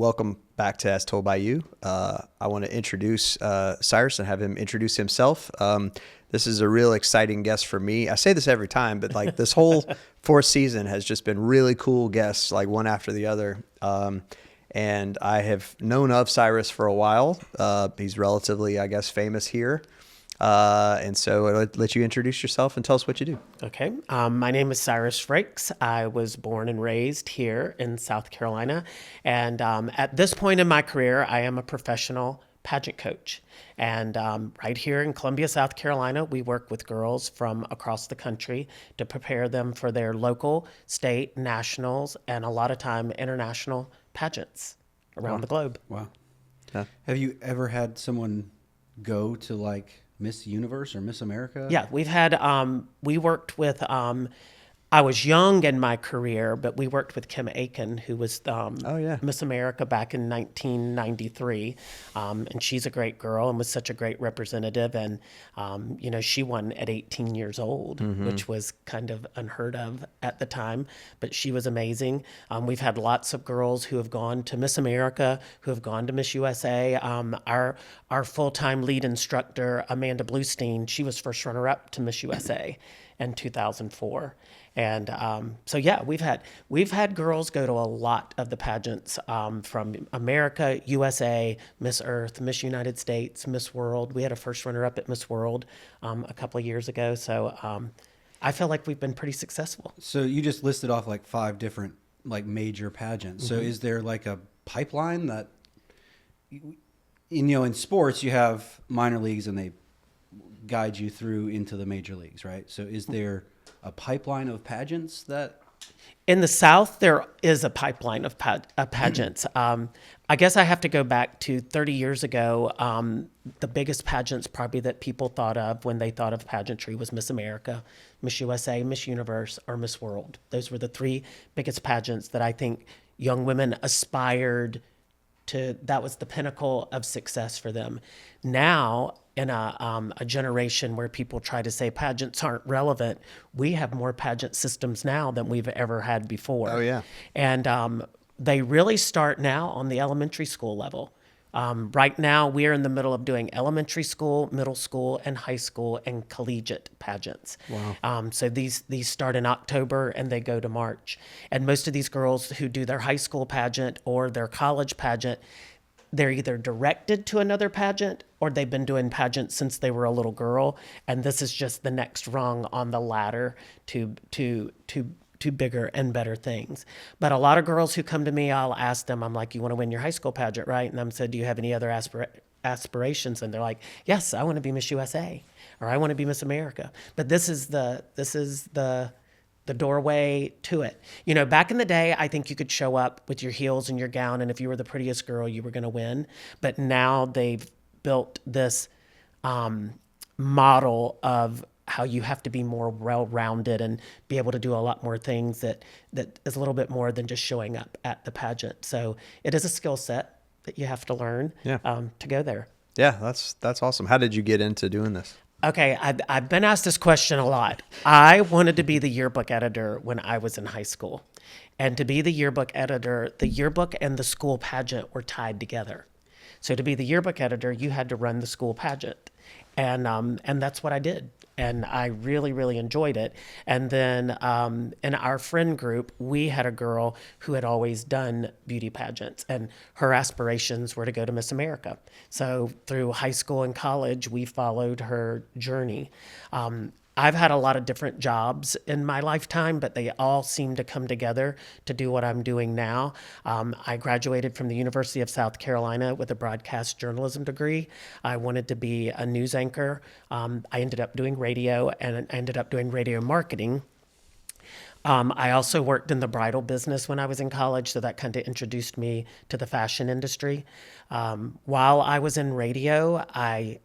welcome back to As Told by You. I want to introduce Cyrus and have him introduce himself. This is a real exciting guest for me. I say this every time, but like this whole fourth season has just been really cool guests, like one after the other. And I have known of Cyrus for a while. He's relatively, I guess, famous here. And so I'll let you introduce yourself and tell us what you do. Okay. My name is Cyrus Frakes. I was born and raised here in South Carolina. And at this point in my career, I am a professional pageant coach. And right here in Columbia, South Carolina, we work with girls from across the country to prepare them for their local, state, nationals, and a lot of time international pageants around the globe. Wow. Yeah. Have you ever had someone go to like Miss Universe or Miss America? Yeah, we've had, we worked with, I was young in my career, but we worked with Kim Aiken, who was Miss America back in 1993. And she's a great girl and was such a great representative. And, she won at 18 years old, which was kind of unheard of at the time. But she was amazing. We've had lots of girls who have gone to Miss America, who have gone to Miss USA. Our full-time lead instructor, Amanda Bluestein, she was first runner-up to Miss USA in 2004. And we've had girls go to a lot of the pageants from America, USA, Miss Earth, Miss United States, Miss World. We had a first runner-up at Miss World a couple of years ago. So I feel like we've been pretty successful. So you just listed off like 5 different like major pageants. So is there like a pipeline that, in sports you have minor leagues and they guide you through into the major leagues, right? So is there a pipeline of pageants that... In the South, there is a pipeline of pageants. I guess I have to go back to 30 years ago. The biggest pageants probably that people thought of when they thought of pageantry was Miss America, Miss USA, Miss Universe, or Miss World. Those were the 3 biggest pageants that I think young women aspired to. That was the pinnacle of success for them. Now, in a generation where people try to say pageants aren't relevant, we have more pageant systems now than we've ever had before. Oh, yeah. And they really start now on the elementary school level. Right now, we're in the middle of doing elementary school, middle school, and high school and collegiate pageants. Wow. So these start in October and they go to March. And most of these girls who do their high school pageant or their college pageant, they're either directed to another pageant or they've been doing pageants since they were a little girl. And this is just the next rung on the ladder to bigger and better things. But a lot of girls who come to me, I'll ask them, I'm like, you want to win your high school pageant, right? And I'm said, do you have any other aspirations? And they're like, yes, I want to be Miss USA or I want to be Miss America. But this is the doorway to it. Back in the day, I think you could show up with your heels and your gown, and if you were the prettiest girl, you were going to win. But now they've built this model of how you have to be more well-rounded and be able to do a lot more things that is a little bit more than just showing up at the pageant. So it is a skill set that you have to learn to go there. Yeah, that's awesome. How did you get into doing this? Okay, I've been asked this question a lot. I wanted to be the yearbook editor when I was in high school. And to be the yearbook editor, the yearbook and the school pageant were tied together. So to be the yearbook editor, you had to run the school pageant. And that's what I did. And I really, really enjoyed it. And then in our friend group, we had a girl who had always done beauty pageants, and her aspirations were to go to Miss America. So through high school and college, we followed her journey. I've had a lot of different jobs in my lifetime, but they all seem to come together to do what I'm doing now. I graduated from the University of South Carolina with a broadcast journalism degree. I wanted to be a news anchor. I ended up doing radio, and I ended up doing radio marketing. I also worked in the bridal business when I was in college, so that kind of introduced me to the fashion industry. While I was in radio, I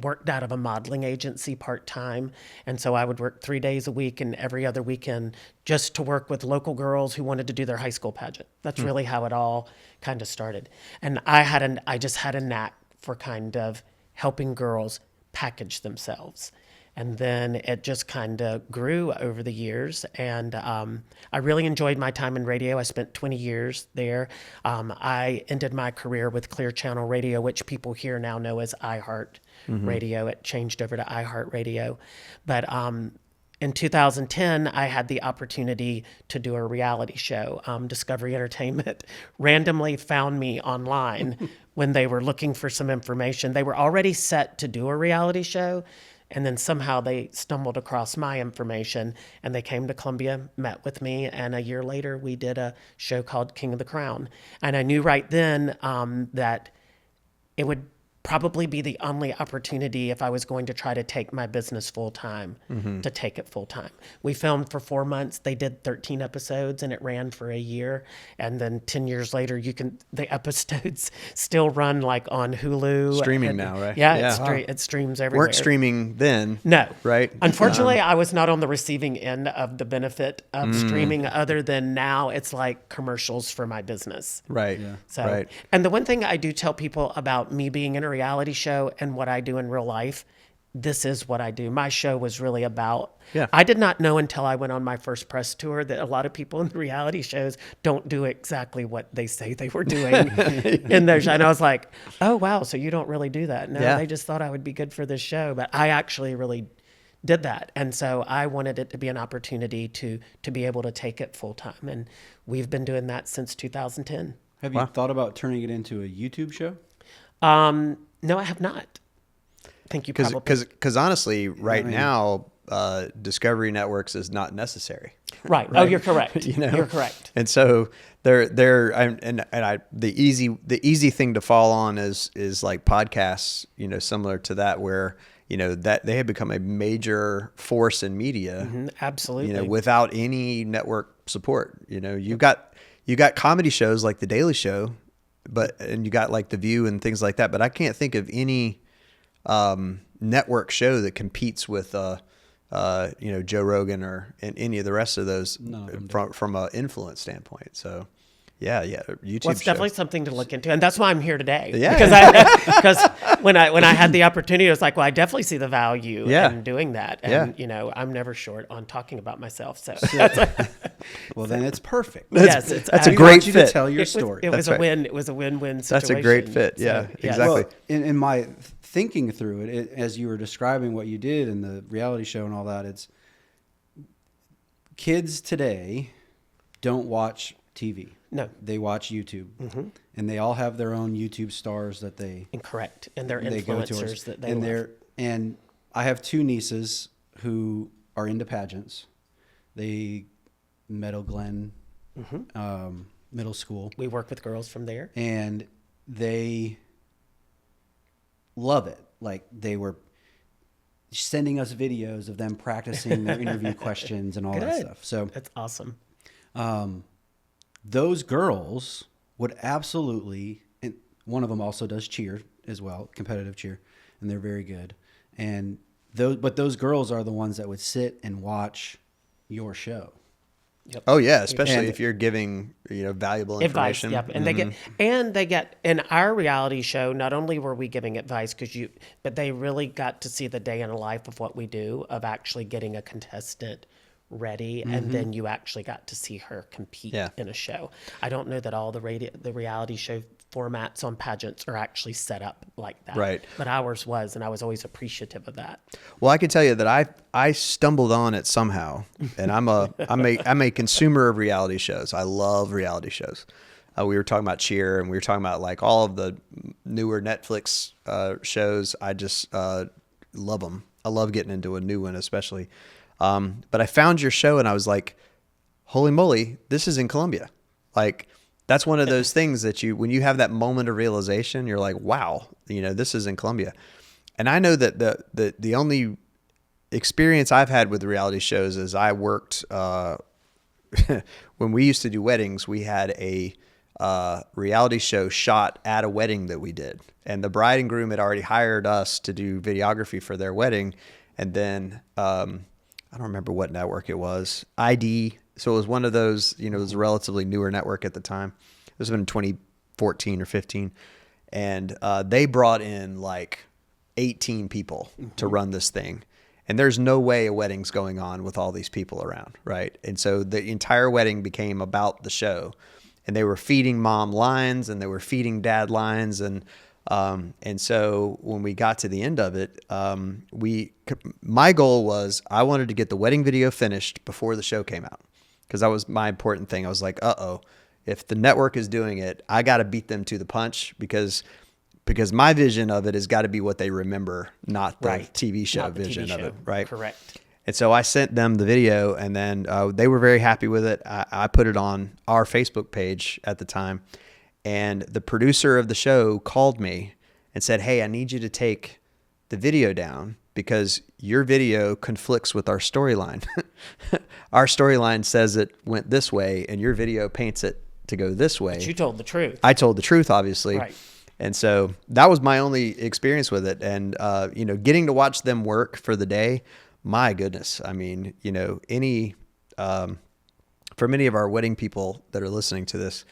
worked out of a modeling agency part-time. And so I would work 3 days a week and every other weekend just to work with local girls who wanted to do their high school pageant. That's really how it all kind of started. And I just had a knack for kind of helping girls package themselves. And then it just kind of grew over the years. And I really enjoyed my time in radio. I spent 20 years there. I ended my career with Clear Channel Radio, which people here now know as iHeart Radio. It changed over to iHeart Radio. But in 2010, I had the opportunity to do a reality show. Discovery Entertainment randomly found me online when they were looking for some information. They were already set to do a reality show, and then somehow they stumbled across my information, and they came to Columbia, met with me, and a year later we did a show called King of the Crown. And I knew right then that it would probably be the only opportunity if I was going to try to take my business full time, to take it full time. We filmed for 4 months. They did 13 episodes and it ran for a year. And then 10 years later, the episodes still run like on Hulu. Streaming now, right? Yeah, it streams everywhere. Weren't streaming then. No. Right? Unfortunately, I was not on the receiving end of the benefit of streaming, other than now it's like commercials for my business. Right. Yeah. So, Right. and the one thing I do tell people about me being in a reality show and what I do in real life, this is what I do. My show was really about, I did not know until I went on my first press tour that a lot of people in the reality shows don't do exactly what they say they were doing in their show. And I was like, oh, wow, so you don't really do that. No, they just thought I would be good for this show. But I actually really did that. And so I wanted it to be an opportunity to be able to take it full time. And we've been doing that since 2010. Have you thought about turning it into a YouTube show? No, I have not. I think you probably... Because honestly, right now, Discovery Networks is not necessary. Right. Oh, you're correct. You know? You're correct. And so the easy thing to fall on is like podcasts, similar to that, where that they have become a major force in media. Absolutely. Without any network support. You got comedy shows like The Daily Show, and you got like The View and things like that. But I can't think of any network show that competes with Joe Rogan or any of the rest of those from an influence standpoint. So yeah, YouTube. Well, it's definitely something to look into, and that's why I'm here today. Yeah, because when I had the opportunity, I was like, well, I definitely see the value in doing that, and I'm never short on talking about myself. So well, then it's perfect. That's a great fit. To tell your story. It was a win. It was a win-win situation. That's a great fit. Yeah, exactly. Well, in my thinking through it, as you were describing what you did in the reality show and all that, it's kids today don't watch TV. No. They watch YouTube. And they all have their own YouTube stars that they... Incorrect. And they're influencers that they love. And I have two nieces who are into pageants. They Meadow Glen Middle School. We work with girls from there. And they love it. Like, they were sending us videos of them practicing their interview questions and all that stuff. So that's awesome. Those girls would absolutely, and one of them also does cheer as well, competitive cheer, and they're very good. And those girls are the ones that would sit and watch your show. Yep. Oh yeah, especially if you're giving valuable information. Advice, yep. And they get in our reality show. Not only were we giving advice but they really got to see the day in the life of what we do, of actually getting a contestant ready, and then you actually got to see her compete in a show. I don't know that all the reality show formats on pageants are actually set up like that. Right. But ours was, and I was always appreciative of that. Well, I can tell you that I stumbled on it somehow, and I'm a consumer of reality shows. I love reality shows. We were talking about Cheer, and we were talking about like all of the newer Netflix shows. I just love them. I love getting into a new one, especially. But I found your show and I was like, holy moly, this is in Columbia. Like, that's one of those things that when you have that moment of realization, you're like, wow, this is in Columbia. And I know that the only experience I've had with reality shows is I worked, when we used to do weddings, we had a reality show shot at a wedding that we did. And the bride and groom had already hired us to do videography for their wedding. And then, I don't remember what network it was. ID. So it was one of those, it was a relatively newer network at the time. This was in 2014 or 15. And they brought in like 18 people to run this thing. And there's no way a wedding's going on with all these people around, right? And so the entire wedding became about the show. And they were feeding mom lines and they were feeding dad lines. And so when we got to the end of it, my goal was I wanted to get the wedding video finished before the show came out, because that was my important thing. I was like, if the network is doing it, I got to beat them to the punch, because my vision of it has got to be what they remember, not the TV show vision of it. Right. Correct. And so I sent them the video, and then they were very happy with it. I put it on our Facebook page at the time, and the producer of the show called me and said, "Hey, I need you to take the video down because your video conflicts with our storyline. Our storyline says it went this way, and your video paints it to go this way." But you told the truth. I told the truth, obviously. Right. And so that was my only experience with it. And, getting to watch them work for the day, my goodness. I mean, for many of our wedding people that are listening to this,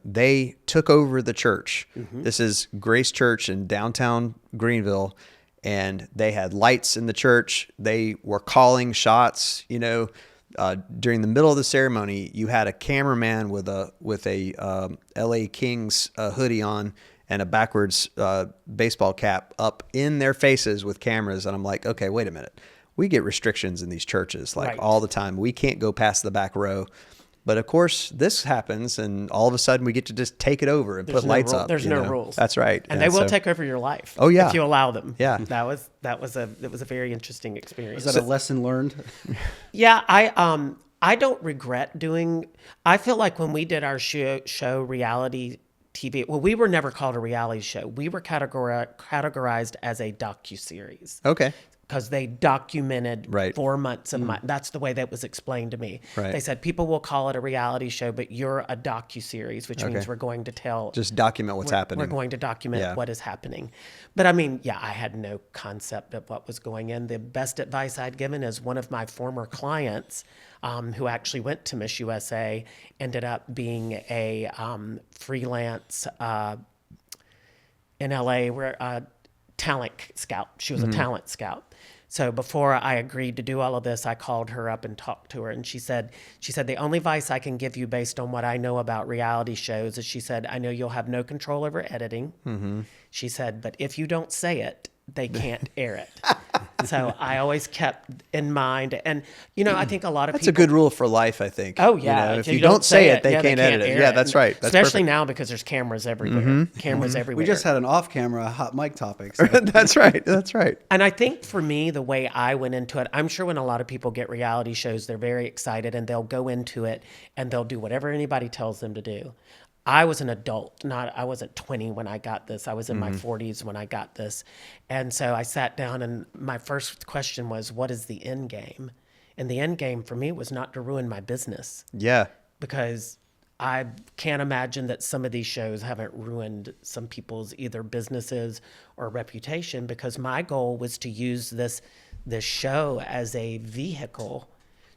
they took over the church. Mm-hmm. This is Grace Church in downtown Greenville, and they had lights in the church. They were calling shots. During the middle of the ceremony, you had a cameraman with a LA Kings hoodie on and a backwards baseball cap up in their faces with cameras. And I'm like, okay, wait a minute. We get restrictions in these churches all the time. We can't go past the back row. But of course, this happens, and all of a sudden we get to just take it over and put lights up. There's no rules. That's right. And they will take over your life. Oh yeah, if you allow them. Yeah, it was a very interesting experience. Is that a lesson learned? Yeah, I don't regret doing. I feel like when we did our show reality TV, well, we were never called a reality show. We were categorized as a docuseries. Okay. Because they documented 4 months of that's the way that was explained to me. Right. They said people will call it a reality show, but you're a docuseries, which means we're going to just document what's happening. We're going to document what is happening. But I mean, I had no concept of what was going in. The best advice I'd given is one of my former clients, who actually went to Miss USA, ended up being a freelance in LA, where talent scout. She was a talent scout. So before I agreed to do all of this, I called her up and talked to her. And she said, the only advice I can give you based on what I know about reality shows is, she said, I know you'll have no control over editing. Mm-hmm. She said, but if you don't say it, they can't air it. So I always kept in mind, and I think a lot of that's people. a good rule for life, I think. Oh yeah, if you don't say it, they can't edit it. Yeah, it. That's right. That's especially perfect. now because there's cameras everywhere. Mm-hmm. Cameras everywhere. We just had an off-camera hot mic topic. So. That's right. That's right. And I think for me, the way I went into it, I'm sure when a lot of people get reality shows, they're very excited and they'll go into it and they'll do whatever anybody tells them to do. I was an adult, I wasn't 20 when I got this. I was in my 40s when I got this. And so I sat down, and my first question was, what is the end game? And the end game for me was not to ruin my business. Yeah. Because I can't imagine that some of these shows haven't ruined some people's either businesses or reputation, because my goal was to use this show as a vehicle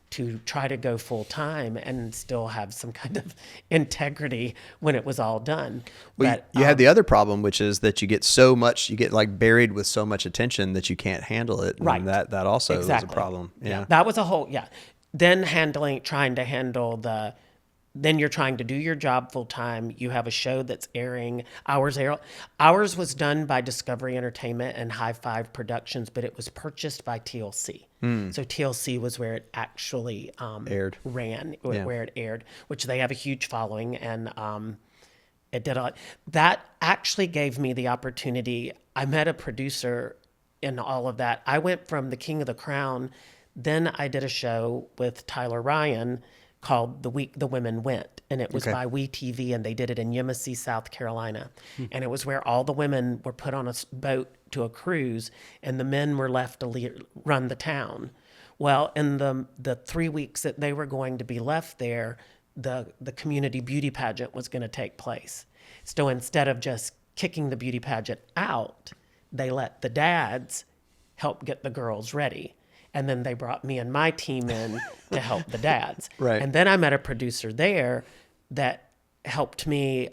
to try to go full time and still have some kind of integrity when it was all done. Well, but you had the other problem, which is that you get like buried with so much attention that you can't handle it. And right. That also is a problem. Yeah. That was a whole, Then trying to handle then you're trying to do your job full time. You have a show that's airing. Ours was done by Discovery Entertainment and High Five Productions, but it was purchased by TLC. So TLC was where it actually aired, where it aired, which they have a huge following, and it did that actually gave me the opportunity. I met a producer in all of that. I went from The King of the Crown, then I did a show with Tyler Ryan called The Week the Women Went, and it was by WeTV, and they did it in Yemassee, South Carolina. And it was where all the women were put on a boat to a cruise, and the men were left to run the town. Well, in the 3 weeks that they were going to be left there, the community beauty pageant was going to take place. So instead of just kicking the beauty pageant out, they let the dads help get the girls ready. And then they brought me and my team in to help the dads. Right. And then I met a producer there that helped me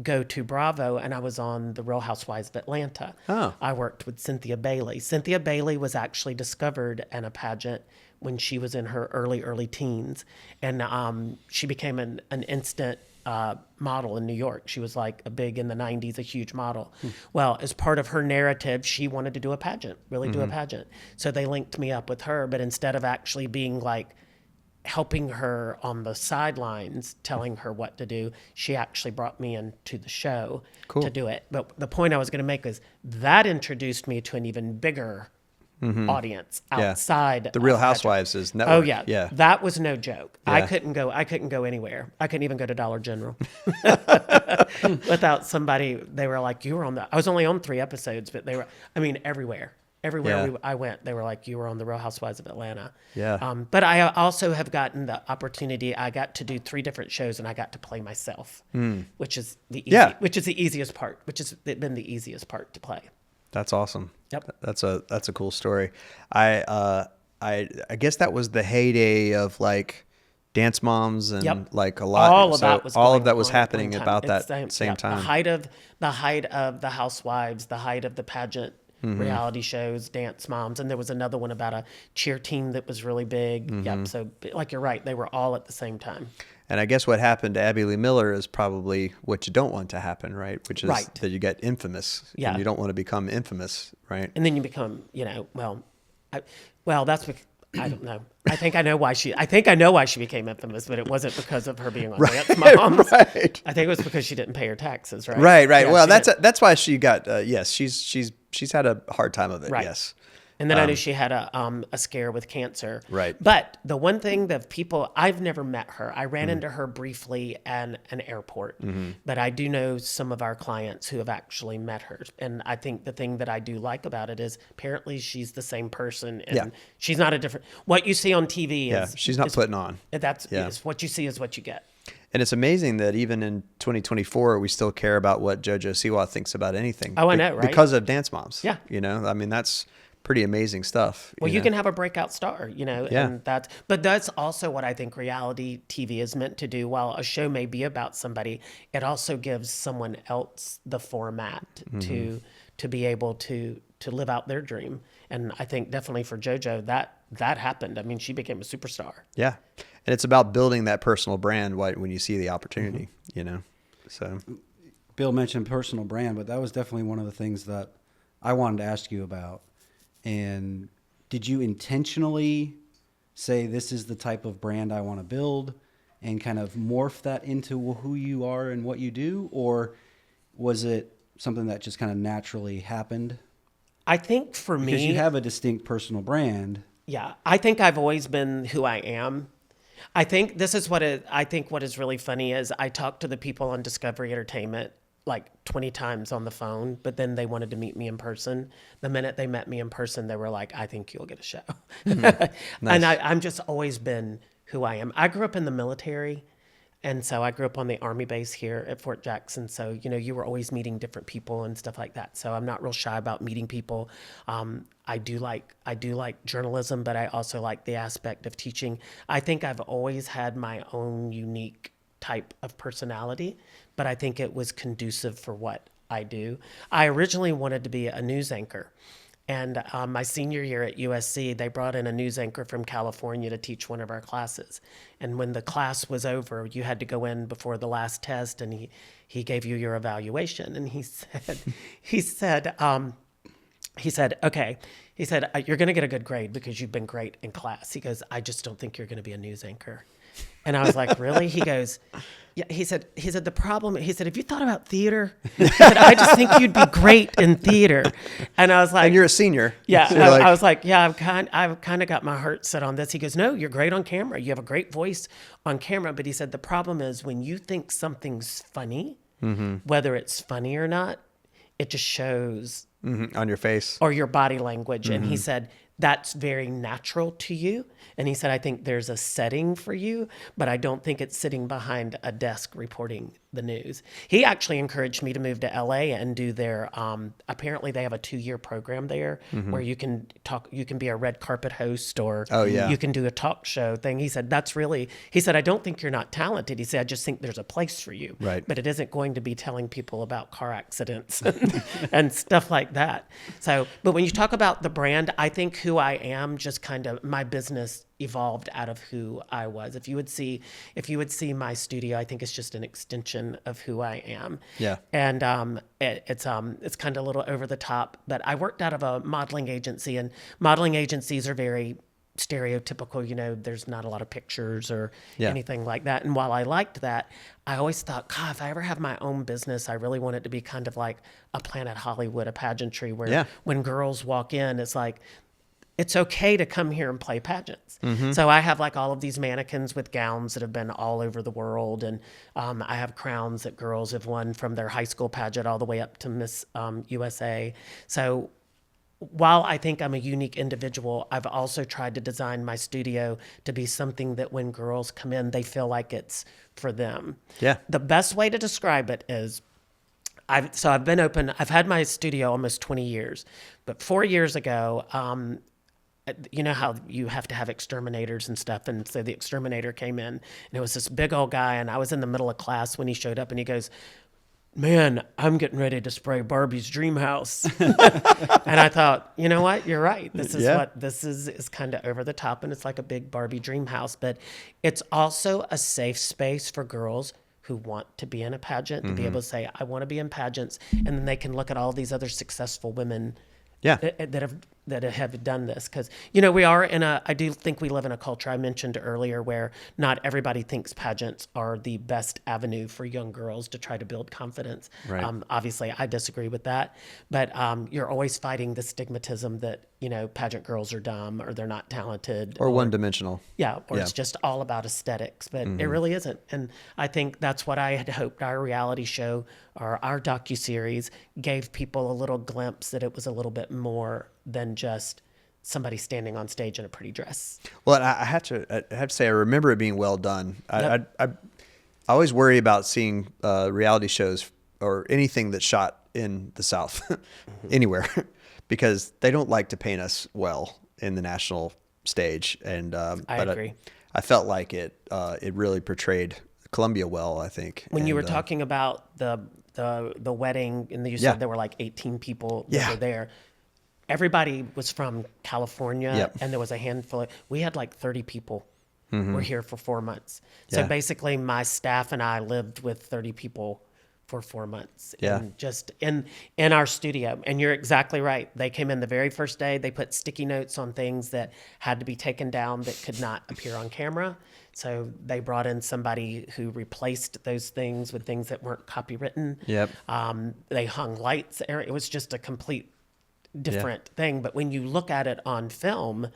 go to Bravo, and I was on The Real Housewives of Atlanta. Oh. I worked with Cynthia Bailey. Cynthia Bailey was actually discovered in a pageant when she was in her early teens. And she became an instant model in New York. She was like a big in the 90s, a huge model. Well, as part of her narrative, she wanted to do a pageant, really do a pageant. So they linked me up with her, but instead of actually being like helping her on the sidelines, telling her what to do, she actually brought me into the show to do it. But the point I was going to make is that introduced me to an even bigger audience outside The Real of pageant. Housewives is network. Oh yeah, Yeah. that was no joke. Yeah. I couldn't go anywhere. I couldn't even go to Dollar General without somebody. They were like, "You were on the." I was only on 3 episodes, but they were. I mean, everywhere Yeah. I went, they were like, "You were on the Real Housewives of Atlanta." Yeah. But I also have gotten the opportunity. I got to do 3 different shows, and I got to play myself, which is the easiest part. Which has been the easiest part to play. That's awesome. Yep. That's a cool story. I guess that was the heyday of like Dance Moms and like a lot. All of that was all going of that was on at happening one time. about It's that same time. The height of the Housewives, the height of the pageant reality shows, Dance Moms, and there was another one about a cheer team that was really big. Yep. So like you're right, they were all at the same time. And I guess what happened to Abby Lee Miller is probably what you don't want to happen, right? Which is Right. that you get infamous. Yeah. And you don't want to become infamous, right? And then you become, that's because, I don't know. I think I know why she became infamous, but it wasn't because of her being on Dance Moms. Right. I think it was because she didn't pay her taxes, right? Right. Yeah, Well, she didn't. that's why she got yes. She's had a hard time of it. Right. Yes. And then I knew she had a scare with cancer. Right. But the one thing that I've never met her. I ran into her briefly at an airport, but I do know some of our clients who have actually met her. And I think the thing that I do like about it is apparently she's the same person, and she's not a different. What you see on TV is she's not putting on. Is what you see is what you get. And it's amazing that even in 2024, we still care about what JoJo Siwa thinks about anything. Oh, I know, right? Because of Dance Moms. Yeah. I mean, that's pretty amazing stuff. Well, you know? can have a breakout star, Yeah. and that's also what I think reality TV is meant to do. While a show may be about somebody, it also gives someone else the format to be able to live out their dream. And I think definitely for JoJo, that happened. I mean, she became a superstar. Yeah. And it's about building that personal brand when you see the opportunity, So Bill mentioned personal brand, but that was definitely one of the things that I wanted to ask you about. And did you intentionally say this is the type of brand I want to build and kind of morph that into who you are and what you do? Or was it something that just kind of naturally happened? I think for me, Because you have a distinct personal brand. yeah, I think I've always been who I am. I think this is what is really funny is I talked to the people on Discovery Entertainment like 20 times on the phone, but then they wanted to meet me in person. The minute they met me in person, they were like, I think you'll get a show. Nice. And I'm just always been who I am. I grew up in the military. And so I grew up on the Army base here at Fort Jackson. So, you were always meeting different people and stuff like that. So I'm not real shy about meeting people. I do like journalism, but I also like the aspect of teaching. I think I've always had my own unique type of personality, but I think it was conducive for what I do. I originally wanted to be a news anchor. And my senior year at USC, they brought in a news anchor from California to teach one of our classes. And when the class was over, you had to go in before the last test, and he gave you your evaluation. And he said, okay. He said, you're going to get a good grade because you've been great in class. He goes, I just don't think you're going to be a news anchor. And I was like, really? He goes, yeah. He said, the problem, he said, have you thought about theater? He said, I just think you'd be great in theater. And I was like, and you're a senior. yeah. So I was like, yeah, I've kind of got my heart set on this. He goes, no, you're great on camera. You have a great voice on camera. But he said, the problem is when you think something's funny, whether it's funny or not, it just shows on your face or your body language. And he said, that's very natural to you. And he said, I think there's a setting for you, but I don't think it's sitting behind a desk reporting the news. He actually encouraged me to move to LA and do their, apparently they have a 2-year program there where you can be a red carpet host, or you can do a talk show thing. He said, I don't think you're not talented. He said, I just think there's a place for you, Right. but it isn't going to be telling people about car accidents and stuff like that. So, but when you talk about the brand, I think who I am, just kind of my business evolved out of who I was. If you would see my studio, I think it's just an extension of who I am. Yeah. And it's kind of a little over the top, but I worked out of a modeling agency, and modeling agencies are very stereotypical. There's not a lot of pictures or anything like that. And while I liked that, I always thought, God, if I ever have my own business, I really want it to be kind of like a Planet Hollywood, a pageantry where when girls walk in, it's like, it's okay to come here and play pageants. So I have like all of these mannequins with gowns that have been all over the world. And I have crowns that girls have won from their high school pageant all the way up to Miss USA. So while I think I'm a unique individual, I've also tried to design my studio to be something that when girls come in, they feel like it's for them. Yeah. The best way to describe it is, I've been open. I've had my studio almost 20 years, but 4 years ago, you know how you have to have exterminators and stuff. And so the exterminator came in, and it was this big old guy. And I was in the middle of class when he showed up, and he goes, "Man, I'm getting ready to spray Barbie's dream house." And I thought, you know what? You're right. This is kind of over the top, and it's like a big Barbie dream house, but it's also a safe space for girls who want to be in a pageant, to be able to say, I want to be in pageants. And then they can look at all these other successful women that have done this. Because, I do think we live in a culture I mentioned earlier where not everybody thinks pageants are the best avenue for young girls to try to build confidence. Right. Obviously, I disagree with that. But you're always fighting the stigmatism that, pageant girls are dumb or they're not talented. Or one-dimensional. Yeah, or it's just all about aesthetics. But it really isn't. And I think that's what I had hoped our reality show or our docuseries gave people a little glimpse that it was a little bit more than just somebody standing on stage in a pretty dress. Well, I have to say, I remember it being well done. I always worry about seeing reality shows or anything that's shot in the South, anywhere, because they don't like to paint us well in the national stage. And I agree. I felt like it really portrayed Columbia well, I think. When you were talking about the wedding, and you said there were like 18 people that were there. Everybody was from California, and there was a handful. We had like 30 people were here for 4 months. So basically, my staff and I lived with 30 people for 4 months. And just in our studio. And you're exactly right. They came in the very first day. They put sticky notes on things that had to be taken down that could not appear on camera. So they brought in somebody who replaced those things with things that weren't copywritten. They hung lights. It was just a complete different thing. But when you look at it on film,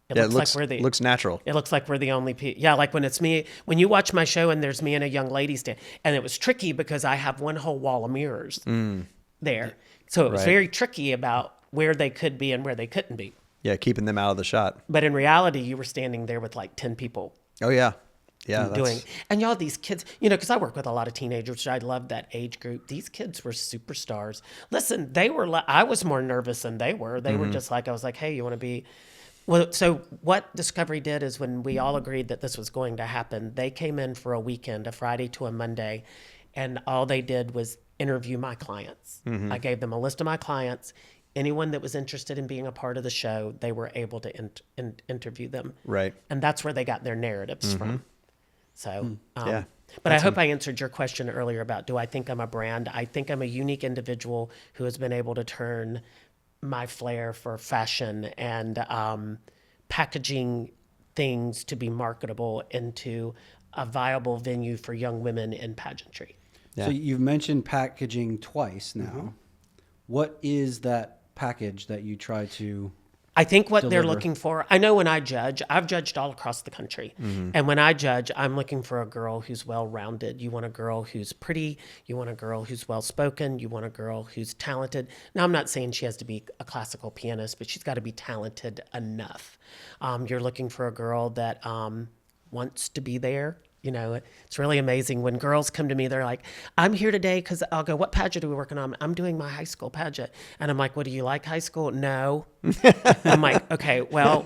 it looks natural. It looks like we're the only people. Yeah, like when it's me, when you watch my show and there's me and a young lady stand, and it was tricky because I have one whole wall of mirrors there. So it was very tricky about where they could be and where they couldn't be. Yeah, keeping them out of the shot. But in reality, you were standing there with like 10 people. Oh, yeah. Yeah. And y'all, these kids, because I work with a lot of teenagers, I love that age group. These kids were superstars. Listen, I was more nervous than they were. They were just like, I was like, hey, you want to be. Well, so what Discovery did is when we all agreed that this was going to happen, they came in for a weekend, a Friday to a Monday, and all they did was interview my clients. I gave them a list of my clients. Anyone that was interested in being a part of the show, they were able to interview them. Right. And that's where they got their narratives from. So, but I hope I answered your question earlier about, do I think I'm a brand? I think I'm a unique individual who has been able to turn my flair for fashion and packaging things to be marketable into a viable venue for young women in pageantry. Yeah. So you've mentioned packaging twice now. What is that package that you try to I think what they're looking for, I know when I judge, I've judged all across the country. And when I judge, I'm looking for a girl who's well-rounded. You want a girl who's pretty. You want a girl who's well-spoken. You want a girl who's talented. Now, I'm not saying she has to be a classical pianist, but she's got to be talented enough. You're looking for a girl that wants to be there You know, it's really amazing when girls come to me, they're like, I'm here today because I'll go, what pageant are we working on? I'm doing my high school pageant. And I'm like, well, do you like high school? No. I'm like, okay, well,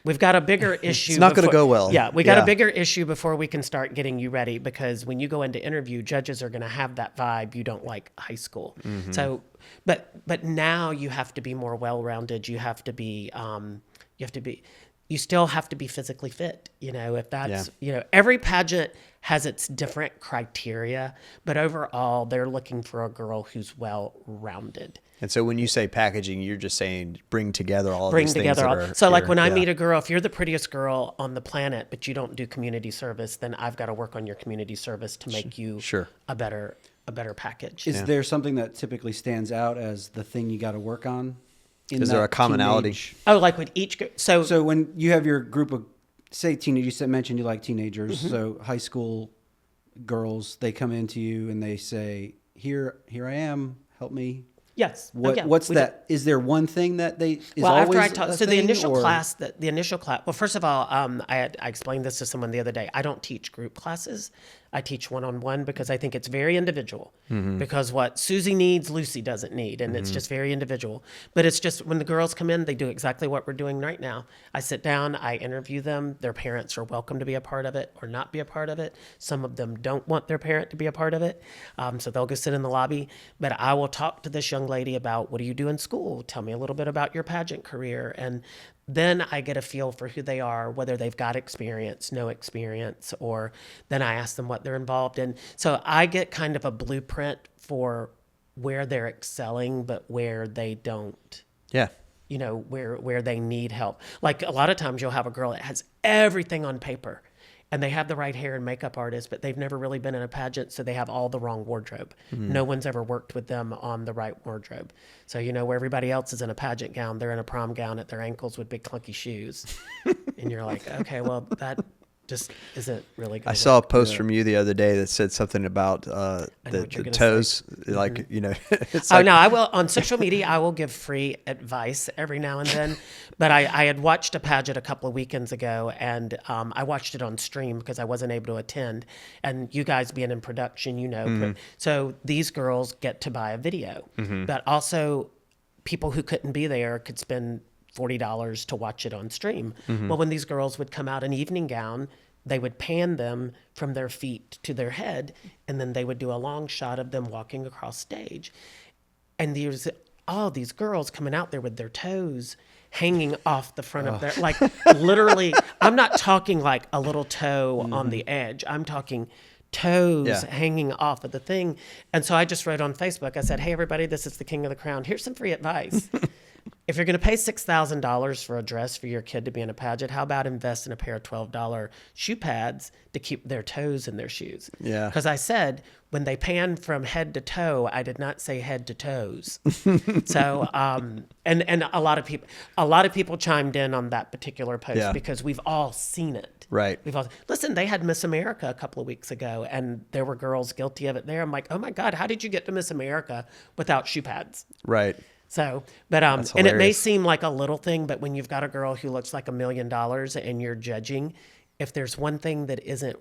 we've got a bigger issue. It's not going to go well. Yeah, we got a bigger issue before we can start getting you ready, because when you go into interview, judges are going to have that vibe. You don't like high school. So, but now you have to be more well-rounded. You still have to be physically fit. You know, if that's, you know, every pageant has its different criteria, but overall they're looking for a girl who's well-rounded. And so when you say packaging, you're just saying bring together all of these things that are So like here. when I meet a girl, if you're the prettiest girl on the planet, but you don't do community service, then I've got to work on your community service to make you a better package. Is there something that typically stands out as the thing you got to work on? Is there a commonality? Oh, like with each so when you have your group of, say, teenagers, you mentioned you like teenagers, so high school girls, they come into you and they say, here I am, help me. Yes. What's that? Is there one thing that they is well, always after I taught, a so thing, the initial or? class, well, first of all, I explained this to someone the other day. I don't teach group classes. I teach one-on-one because I think it's very individual. Because what Susie needs, Lucy doesn't need, and it's just very individual. But it's just when the girls come in, they do exactly what we're doing right now. I sit down, I interview them. Their parents are welcome to be a part of it or not be a part of it. Some of them don't want their parent to be a part of it, so they'll go sit in the lobby. But I will talk to this young lady about, what do you do in school? Tell me a little bit about your pageant career. And then I get a feel for who they are, whether they've got experience, no experience, or then I ask them what they're involved in. So I get kind of a blueprint for where they're excelling, but where they don't. Yeah. You know, where they need help. Like a lot of times you'll have a girl that has everything on paper, and they have the right hair and makeup artist, but they've never really been in a pageant, so they have all the wrong wardrobe. No one's ever worked with them on the right wardrobe. So, you know, where everybody else is in a pageant gown, they're in a prom gown at their ankles with big clunky shoes. And you're like, okay, well, that just isn't really good. I saw a post from you the other day that said something about the toes. Like, you know, it's Oh, like, no, I will, on social media, I will give free advice every now and then. But I had watched a pageant a couple of weekends ago, and I watched it on stream because I wasn't able to attend. And you guys being in production, you know. So these girls get to buy a video. But also people who couldn't be there could spend $40 to watch it on stream. Well, when these girls would come out in evening gown, they would pan them from their feet to their head, and then they would do a long shot of them walking across stage. And there's all these girls coming out there with their toes hanging off the front of their, like literally, I'm not talking like a little toe on the edge. I'm talking toes hanging off of the thing. And so I just wrote on Facebook, I said, hey, everybody, this is the King of the Crown. Here's some free advice. If you're going to pay $6,000 for a dress for your kid to be in a pageant, how about invest in a pair of $12 shoe pads to keep their toes in their shoes? Yeah. Because I said, when they pan from head to toe, I did not say head to toes. So, and a lot of people chimed in on that particular post because we've all seen it. Right. Listen, they had Miss America a couple of weeks ago, and there were girls guilty of it there. I'm like, oh my God, how did you get to Miss America without shoe pads? Right. So, but, and it may seem like a little thing, but when you've got a girl who looks like $1 million and you're judging, if there's one thing that isn't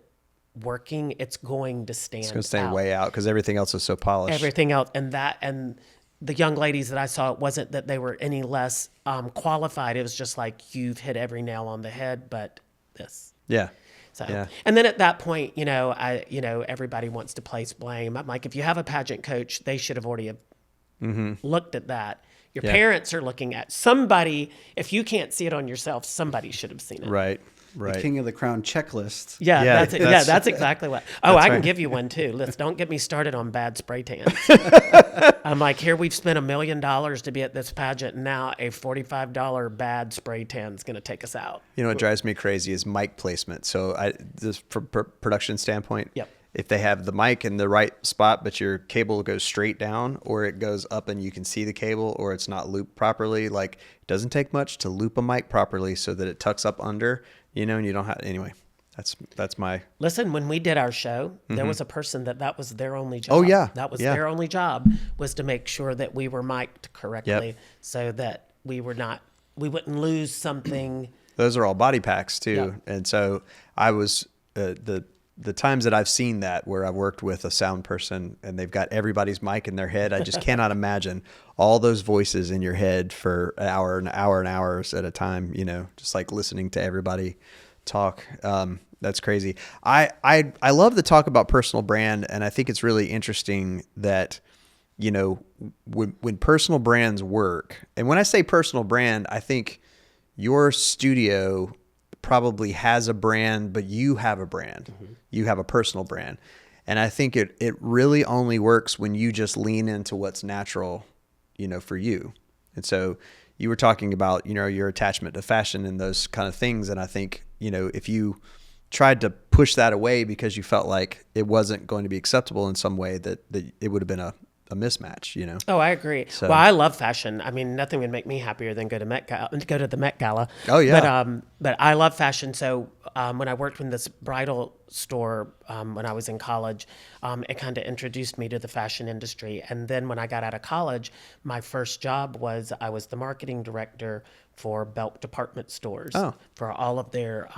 working, it's going to stand It's going to stay out. way out because everything else is so polished. Everything else. And the young ladies that I saw, it wasn't that they were any less qualified. It was just like, you've hit every nail on the head, but this. Yeah. So, and then at that point, everybody wants to place blame. I'm like, if you have a pageant coach, they should have already looked at that. Your parents are looking at somebody. If you can't see it on yourself, somebody should have seen it. Right. The King of the Crown checklist. Yeah, that's exactly what. Oh, I can give you one too. Don't get me started on bad spray tans. I'm like, here we've spent $1 million to be at this pageant, and now a $45 bad spray tan is going to take us out. You know what drives me crazy is mic placement. So just from production standpoint, if they have the mic in the right spot, but your cable goes straight down, or it goes up and you can see the cable, or it's not looped properly, like it doesn't take much to loop a mic properly so that it tucks up under, and you don't have, anyway, that's my. Listen, when we did our show, there was a person that was their only job. Oh yeah. That was their only job, was to make sure that we were mic'd correctly so that we wouldn't lose something. Those are all body packs too. And so I was the times that I've seen that where I've worked with a sound person and they've got everybody's mic in their head, I just cannot imagine all those voices in your head for an hour and hours at a time, you know, just like listening to everybody talk. That's crazy. I love the talk about personal brand. And I think it's really interesting that, you know, when personal brands work, and when I say personal brand, I think your studio probably has a brand, but you have a brand. Mm-hmm. You have a personal brand. And I think it really only works when you just lean into what's natural, you know, for you. And so you were talking about, you know, your attachment to fashion and those kind of things. And I think, you know, if you tried to push that away because you felt like it wasn't going to be acceptable in some way, that it would have been a mismatch, you know? Oh, I agree. So, well, I love fashion. I mean, nothing would make me happier than go to the Met Gala. Oh yeah. But I love fashion. So when I worked in this bridal store when I was in college, it kind of introduced me to the fashion industry. And then when I got out of college, my first job was I was the marketing director for Belk department stores for all of their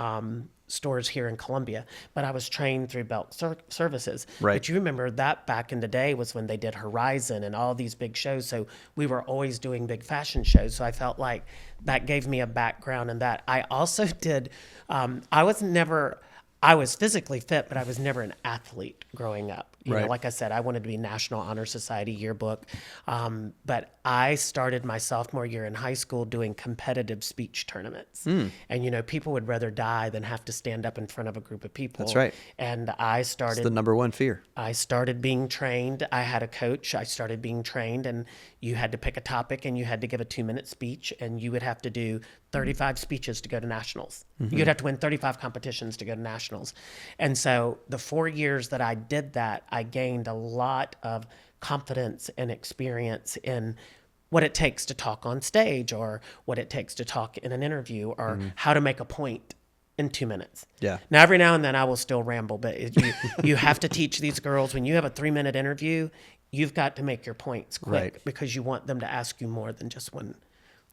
stores here in Columbia, but I was trained through Belk Services. Right. But you remember that back in the day was when they did Horizon and all these big shows. So we were always doing big fashion shows. So I felt like that gave me a background in that. I also did, I was physically fit, but I was never an athlete growing up. You know, like I said, I wanted to be National Honor Society yearbook. But I started my sophomore year in high school doing competitive speech tournaments. And, you know, people would rather die than have to stand up in front of a group of people. That's right. And I started... It's the number one fear. I started being trained. I had a coach. I started being trained, and you had to pick a topic and you had to give a 2-minute speech, and you would have to do 35 speeches to go to nationals. You'd have to win 35 competitions to go to nationals. And so the 4 years that I did that, I gained a lot of confidence and experience in what it takes to talk on stage, or what it takes to talk in an interview, or how to make a point in 2 minutes. Yeah. Now, every now and then I will still ramble, but you have to teach these girls, when you have a 3-minute interview, you've got to make your points quick, because you want them to ask you more than just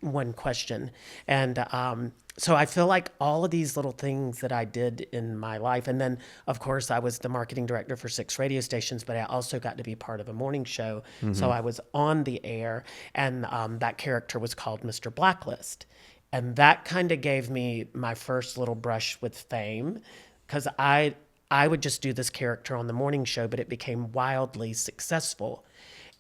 one question. And so I feel like all of these little things that I did in my life, and then of course I was the marketing director for 6 radio stations, but I also got to be part of a morning show. So I was on the air, and that character was called Mr. Blacklist. And that kind of gave me my first little brush with fame, because I would just do this character on the morning show, but it became wildly successful.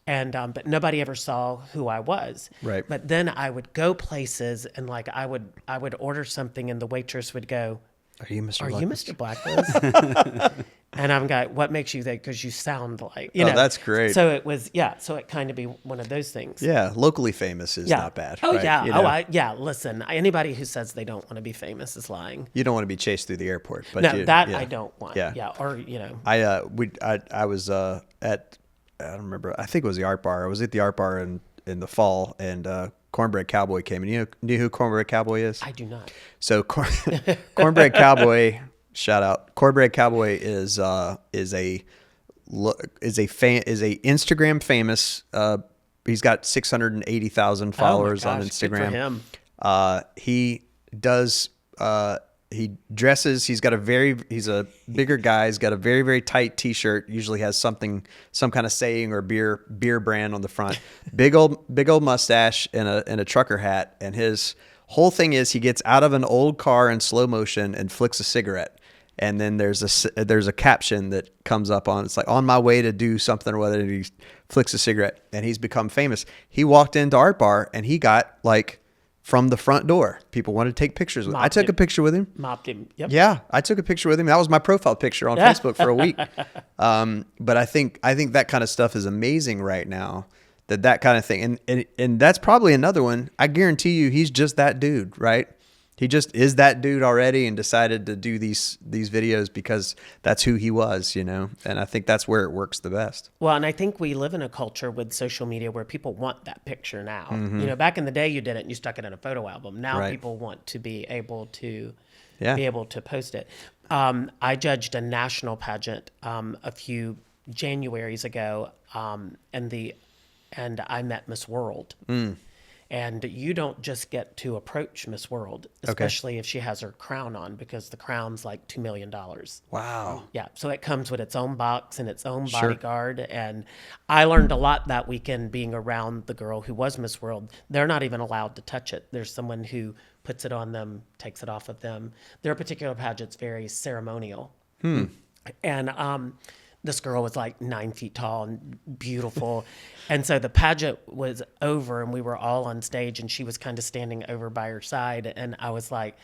And but nobody ever saw who I was. Right. But then I would go places, and like I would order something, and the waitress would go, "Are you Mr. Are Blacklist? you Mr. Blacklist?" And I'm going, "What makes you think?" Because you sound like, you know. That's great. So it was, so it kind of be one of those things. Yeah, locally famous is not bad. Oh right? yeah. You know? Listen, anybody who says they don't want to be famous is lying. You don't want to be chased through the airport, but I don't want. Yeah. Yeah. Or you know. I was at, I don't remember. I think it was the Art Bar. I was at the Art Bar in the fall, and Cornbread Cowboy came. And you know who Cornbread Cowboy is? I do not. So Cornbread Cowboy, shout out. Cornbread Cowboy is a Instagram famous. He's got 680,000 followers on Instagram. Good for him. He does. He dresses. He's a bigger guy. He's got a very, very tight T-shirt. Usually has some kind of saying or beer brand on the front. Big old mustache and a trucker hat. And his whole thing is he gets out of an old car in slow motion and flicks a cigarette. And then there's a caption that comes up on, it's like, "On my way to do something," or whether he flicks a cigarette, and he's become famous. He walked into Art Bar and he got like, from the front door, people wanted to take pictures with him. I took a picture with him. Mopped him. Yep. Yeah, I took a picture with him. That was my profile picture on Facebook for a week. But I think that kind of stuff is amazing right now. That kind of thing, and that's probably another one. I guarantee you, he's just that dude, right? He just is that dude already, and decided to do these videos because that's who he was, you know. And I think that's where it works the best. Well, and I think we live in a culture with social media where people want that picture now. You know, back in the day, you did it and you stuck it in a photo album. Now people want to be able to post it. I judged a national pageant a few Januaries ago, and I met Miss World. And you don't just get to approach Miss World, especially if she has her crown on, because the crown's like $2 million. Wow. Yeah, so it comes with its own box and its own bodyguard. And I learned a lot that weekend being around the girl who was Miss World. They're not even allowed to touch it. There's someone who puts it on them, takes it off of them. Their particular pageant's very ceremonial. And this girl was like 9 feet tall and beautiful. And so the pageant was over and we were all on stage and she was kind of standing over by her side. And I was like,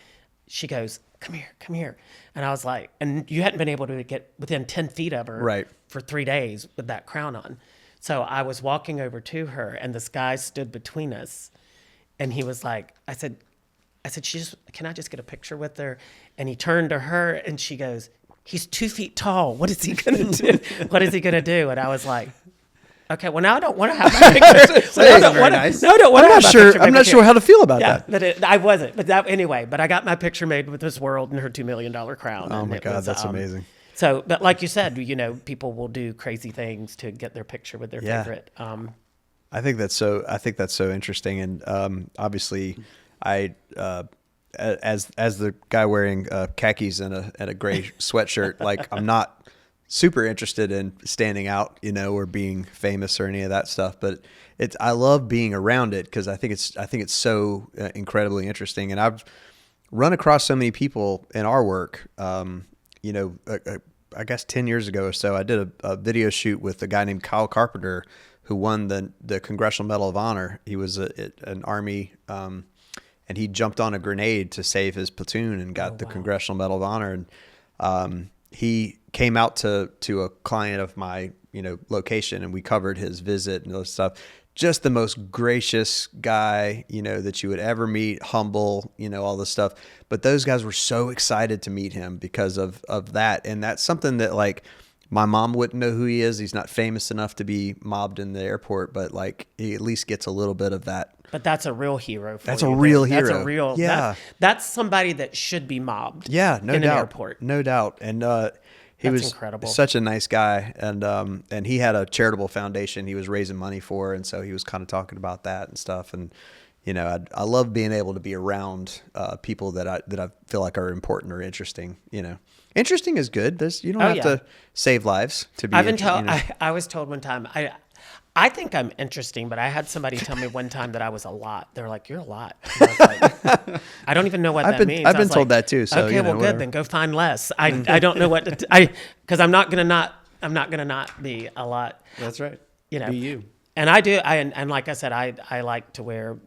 she goes, come here, come here. And I was like, and you hadn't been able to get within 10 feet of her for 3 days with that crown on. So I was walking over to her and this guy stood between us. And he was like, I said, can I just get a picture with her? And he turned to her and she goes, he's 2 feet tall. What is he going to do? What is he going to do? And I was like, okay, well, now I don't want to have my picture. I'm not sure how to feel about that. But I wasn't. But anyway, but I got my picture made with Miss World and her $2 million crown. Oh my God, that's amazing. So, but like you said, people will do crazy things to get their picture with their favorite. I think that's so interesting. And obviously as the guy wearing khakis and a gray sweatshirt, like I'm not super interested in standing out, or being famous or any of that stuff. But I love being around it because I think it's so incredibly interesting. And I've run across so many people in our work. I guess 10 years ago or so, I did a video shoot with a guy named Kyle Carpenter who won the Congressional Medal of Honor. He was an Army. And he jumped on a grenade to save his platoon and got the Congressional Medal of Honor. And he came out to a client of my, location, and we covered his visit and all this stuff. Just the most gracious guy, that you would ever meet, humble, all this stuff. But those guys were so excited to meet him because of that. And that's something that, like, my mom wouldn't know who he is. He's not famous enough to be mobbed in the airport, but like he at least gets a little bit of that. But that's a real hero. That's a real hero. That's a real. Yeah. That's somebody that should be mobbed. Yeah, no in doubt. An airport. No doubt. And he was incredible. Such a nice guy. And he had a charitable foundation he was raising money for, and so he was kind of talking about that and stuff. And I love being able to be around people that I feel like are important or interesting. Interesting is good. You don't have to save lives to be. I was told one time, I think I'm interesting, but I had somebody tell me one time that I was a lot. They're like, "You're a lot." And I was like, I don't even know what that means. I've been told that too. So okay, well, whatever. good. Then go find less. I don't know what because I'm not gonna not be a lot. That's right. Be you. And I do. And like I said, I like to wear.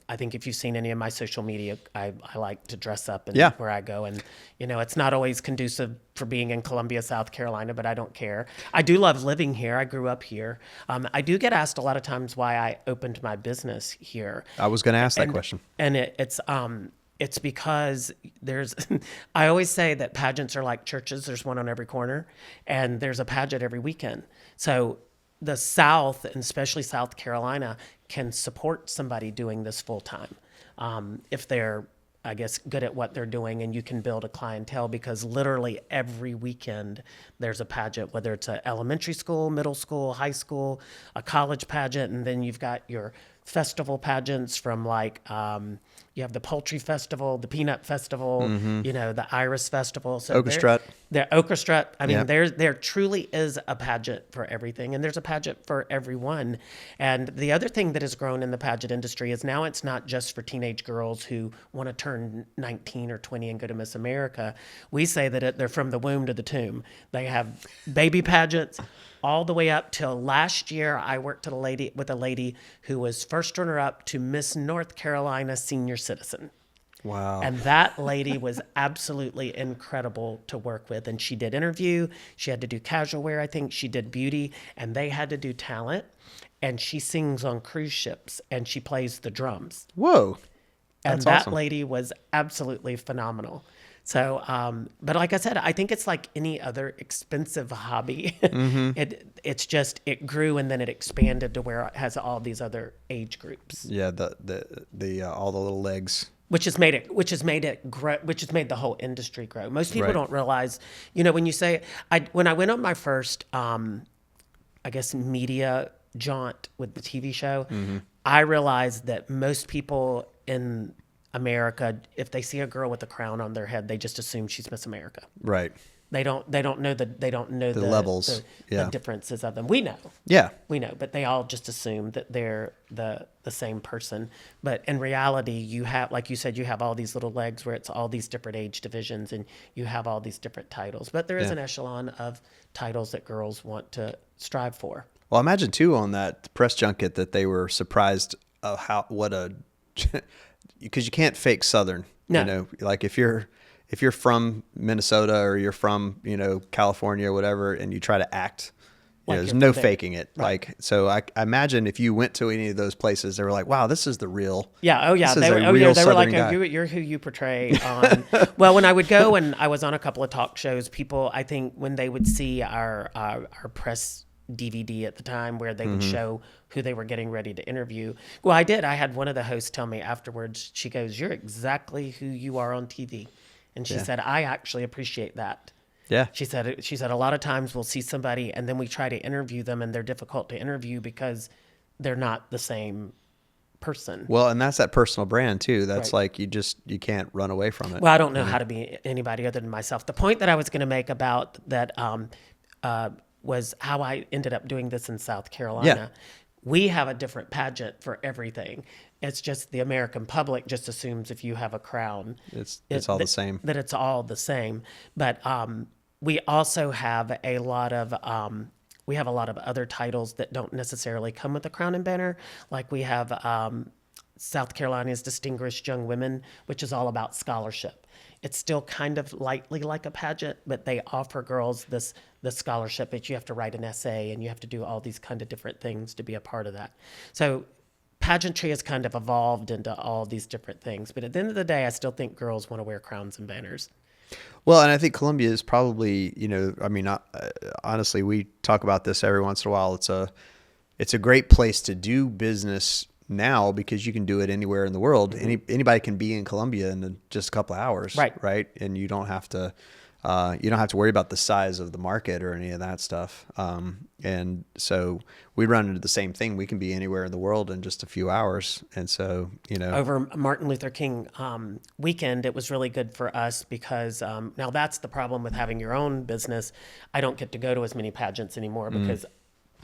I think if you've seen any of my social media, I like to dress up and where I go. And it's not always conducive for being in Columbia, South Carolina, but I don't care. I do love living here. I grew up here. I do get asked a lot of times why I opened my business here. I was going to ask that question. And it's because there's. I always say that pageants are like churches. There's one on every corner, and there's a pageant every weekend. So the South, and especially South Carolina, can support somebody doing this full time if they're, I guess, good at what they're doing, and you can build a clientele because literally every weekend there's a pageant, whether it's an elementary school, middle school, high school, a college pageant, and then you've got your festival pageants from like you have the Poultry Festival, the Peanut Festival, the Iris Festival. So Orchestrut. Orchestrut. I mean, there truly is a pageant for everything, and there's a pageant for everyone. And the other thing that has grown in the pageant industry is now it's not just for teenage girls who want to turn 19 or 20 and go to Miss America. We say that they're from the womb to the tomb. They have baby pageants. All the way up till last year, I worked with a lady who was first runner-up to Miss North Carolina Senior Citizen. Wow. And that lady was absolutely incredible to work with. And she did interview. She had to do casual wear, I think. She did beauty. And they had to do talent. And she sings on cruise ships. And she plays the drums. Whoa. That's awesome. That lady was absolutely phenomenal. So, but like I said, I think it's like any other expensive hobby. It's just, it grew and then it expanded to where it has all these other age groups. Yeah. The all the little legs. Which has made it grow, which has made the whole industry grow. Most people don't realize, when you say, when I went on my first, I guess, media Jaunt with the TV show, I realized that most people in America, if they see a girl with a crown on their head, they just assume she's Miss America. Right. They don't know the levels. the differences of them. We know. Yeah. We know, but they all just assume that they're the same person. But in reality, you have, like you said, you have all these little legs where it's all these different age divisions and you have all these different titles. But there is an echelon of titles that girls want to strive for. Well, I imagine too on that press junket that they were surprised because you can't fake Southern. No. You know, like if you're from Minnesota or you're from, California or whatever, and you try to act, there's no faking it. Right. Like, so I imagine if you went to any of those places, they were like, wow, this is the real. Yeah. Oh, yeah. This is They a were, real they were like, Southern guy. you're who you portray on. Well, when I would go and I was on a couple of talk shows, people, I think when they would see our press DVD at the time where they would show who they were getting ready to interview. Well, I did. I had one of the hosts tell me afterwards, she goes, "You're exactly who you are on TV." And she said, "I actually appreciate that." Yeah. She said a lot of times we'll see somebody and then we try to interview them and they're difficult to interview because they're not the same person. Well, and that's that personal brand too. That's Right. like you can't run away from it. Well, I don't know how to be anybody other than myself. The point that I was going to make about that was how I ended up doing this in South Carolina. Yeah. We have a different pageant for everything. It's just the American public just assumes if you have a crown, It's all the same. That it's all the same. But we also have a lot of other titles that don't necessarily come with a crown and banner. Like we have South Carolina's Distinguished Young Women, which is all about scholarship. It's still kind of lightly like a pageant, but they offer girls this scholarship that you have to write an essay and you have to do all these kind of different things to be a part of that. So pageantry has kind of evolved into all these different things. But at the end of the day, I still think girls want to wear crowns and banners. Well, and I think Columbia is probably, honestly, we talk about this every once in a while. It's a great place to do business now because you can do it anywhere in the world. Anybody can be in Columbia in just a couple of hours, right? And you don't have to worry about the size of the market or any of that stuff. And so we run into the same thing. We can be anywhere in the world in just a few hours. And so, over Martin Luther King weekend, it was really good for us because now that's the problem with having your own business. I don't get to go to as many pageants anymore because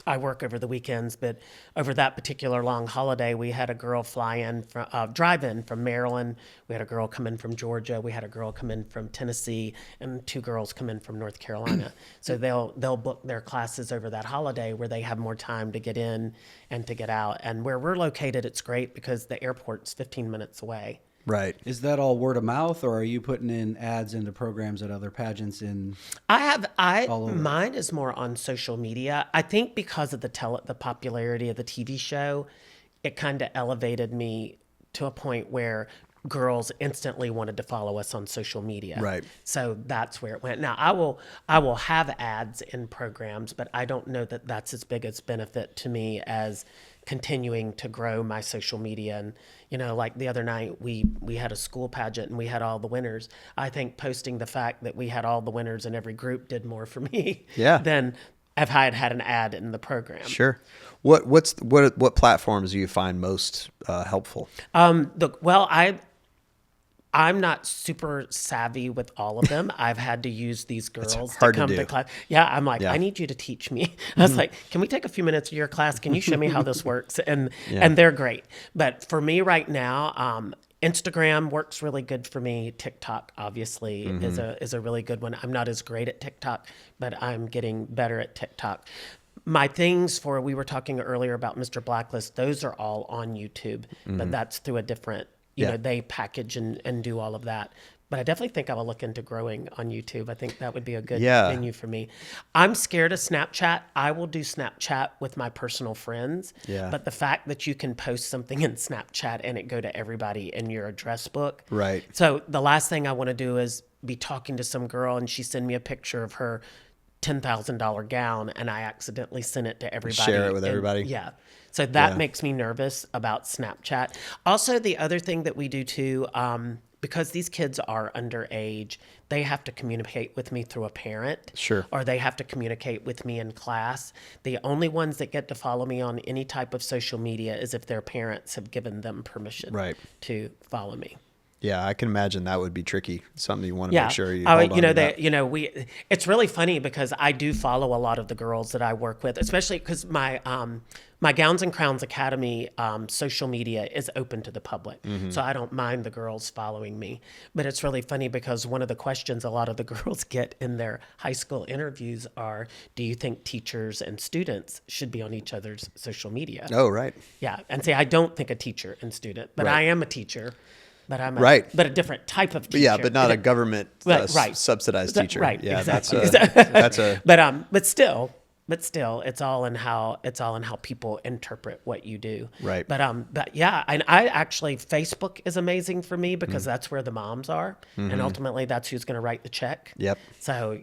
I work over the weekends, but over that particular long holiday, we had a girl drive in from Maryland. We had a girl come in from Georgia. We had a girl come in from Tennessee, and 2 girls come in from North Carolina. So they'll book their classes over that holiday where they have more time to get in and to get out. And where we're located, it's great because the airport's 15 minutes away. right. Is that all word of mouth, or are you putting in ads into programs at other pageants Mine is more on social media. I think because of the popularity of the TV show, it kind of elevated me to a point where girls instantly wanted to follow us on social media. Right. So that's where it went. Now I will have ads in programs, but I don't know that that's as big as benefit to me as continuing to grow my social media. And like the other night we had a school pageant and we had all the winners. I think posting the fact that we had all the winners in every group did more for me than if I had an ad in the program. Sure. What platforms do you find most helpful? I'm not super savvy with all of them. I've had to use these girls hard to come to do. to class. Yeah, I'm like, I need you to teach me. I was like, can we take a few minutes of your class? Can you show me how this works? And they're great. But for me right now, Instagram works really good for me. TikTok obviously is a really good one. I'm not as great at TikTok, but I'm getting better at TikTok. My things we were talking earlier about Mr. Blacklist, those are all on YouTube, but that's through a different, they package and do all of that. But I definitely think I will look into growing on YouTube. I think that would be a good venue for me. I'm scared of Snapchat. I will do Snapchat with my personal friends. Yeah. But the fact that you can post something in Snapchat and it go to everybody in your address book. Right. So the last thing I want to do is be talking to some girl and she send me a picture of her $10,000 gown and I accidentally sent it to everybody. Share it with everybody. Yeah. So that makes me nervous about Snapchat. Also, the other thing that we do too, because these kids are underage, they have to communicate with me through a parent. Sure. Or they have to communicate with me in class. The only ones that get to follow me on any type of social media is if their parents have given them permission Right. to follow me. Yeah, I can imagine that would be tricky. Something you want to make sure you hold on you know, to that. it's really funny because I do follow a lot of the girls that I work with, especially because my Gowns and Crowns Academy social media is open to the public. So I don't mind the girls following me. But it's really funny because one of the questions a lot of the girls get in their high school interviews are, do you think teachers and students should be on each other's social media? Oh, right. Yeah. And say, I don't think a teacher and student, but Right. I am a teacher. But I'm Right. but a different type of teacher. Yeah, but not a government Right. subsidized teacher. Right. Yeah, Exactly. that's a But still, it's all in how people interpret what you do. Right. But yeah, and I actually, Facebook is amazing for me because that's where the moms are, and ultimately that's who's going to write the check. Yep. So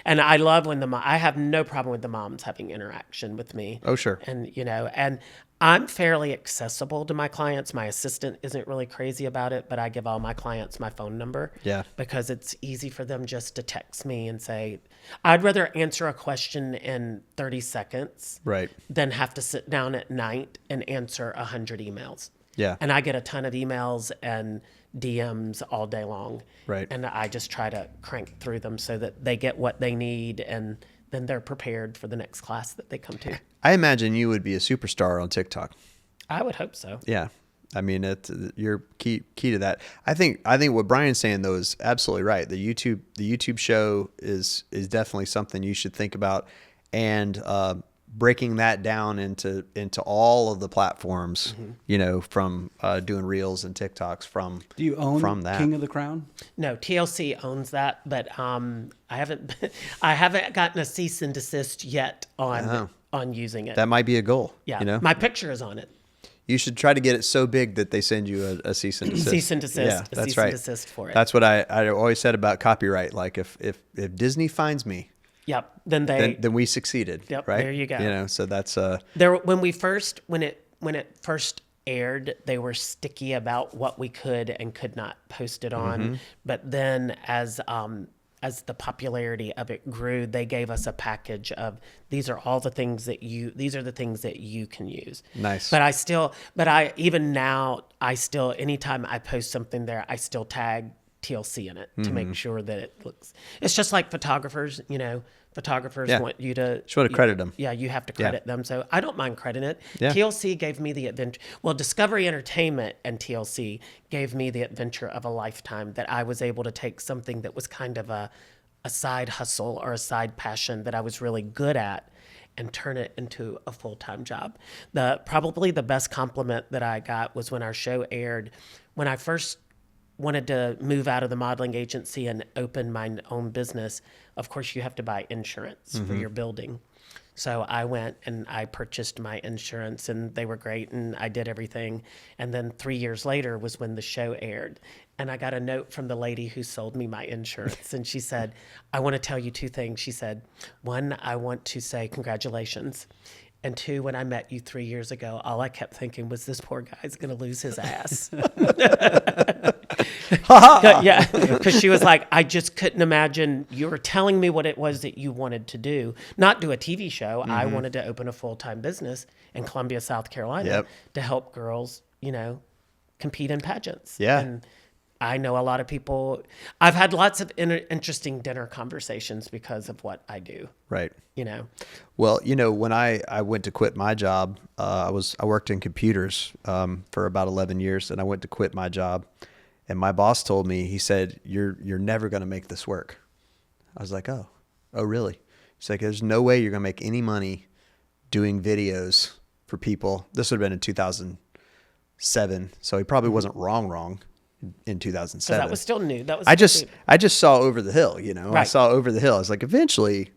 and I love when I have no problem with the moms having interaction with me. Oh, sure. And and I'm fairly accessible to my clients. My assistant isn't really crazy about it, but I give all my clients my phone number. Yeah. Because it's easy for them just to text me and say, I'd rather answer a question in 30 seconds Right. than have to sit down at night and answer 100 emails. Yeah. And I get a ton of emails and DMs all day long. Right. And I just try to crank through them so that they get what they need and then they're prepared for the next class that they come to. I imagine you would be a superstar on TikTok. I would hope so. Yeah. I mean, you're key to that. I think what Brian's saying though is absolutely right. The YouTube show is definitely something you should think about, and breaking that down into all of the platforms. From doing reels and TikToks from. Do you own from that? King of the Crown? No, TLC owns that, but I haven't gotten a cease and desist yet on using it. That might be a goal. Yeah, my picture is on it. You should try to get it so big that they send you a cease and desist. Cease and desist. Yeah, a that's cease right. and desist for it. That's what I always said about copyright. Like if Disney finds me, Yep. Then we succeeded. Yep, Right. there you go. So that's there when it first aired, they were sticky about what we could and could not post it on. But then as the popularity of it grew, they gave us a package of these are the things that you can use. Nice. But anytime I post something there, I still tag TLC in it to make sure that it looks. It's just like photographers, Photographers want you to... Just want to credit them. Yeah, you have to credit them. So I don't mind crediting it. Yeah. TLC gave me the adventure... Well, Discovery Entertainment and TLC gave me the adventure of a lifetime that I was able to take something that was kind of a side hustle or a side passion that I was really good at and turn it into a full-time job. Probably the best compliment that I got was when our show aired. When I first wanted to move out of the modeling agency and open my own business, of course you have to buy insurance for your building. So I went and I purchased my insurance and they were great and I did everything. And then 3 years later was when the show aired. And I got a note from the lady who sold me my insurance. And she said, I want to tell you two things. She said, one, I want to say congratulations. And two, when I met you 3 years ago, all I kept thinking was this poor guy's going to lose his ass. Yeah, because she was like, I just couldn't imagine. You were telling me what it was that you wanted to do, not do a TV show. I wanted to open a full-time business in Columbia, South Carolina to help girls, compete in pageants. Yeah. And I know a lot of people. I've had lots of interesting dinner conversations because of what I do. Right. Well, when I went to quit my job, I worked in computers for about 11 years, and I went to quit my job, and my boss told me, he said, "You're never going to make this work." I was like, "Oh, really?" He's like, "There's no way you're going to make any money doing videos for people." This would have been in 2007, so he probably wasn't wrong. In 2007, that was still new. I just saw over the hill. I Right. saw over the hill. I was like, eventually,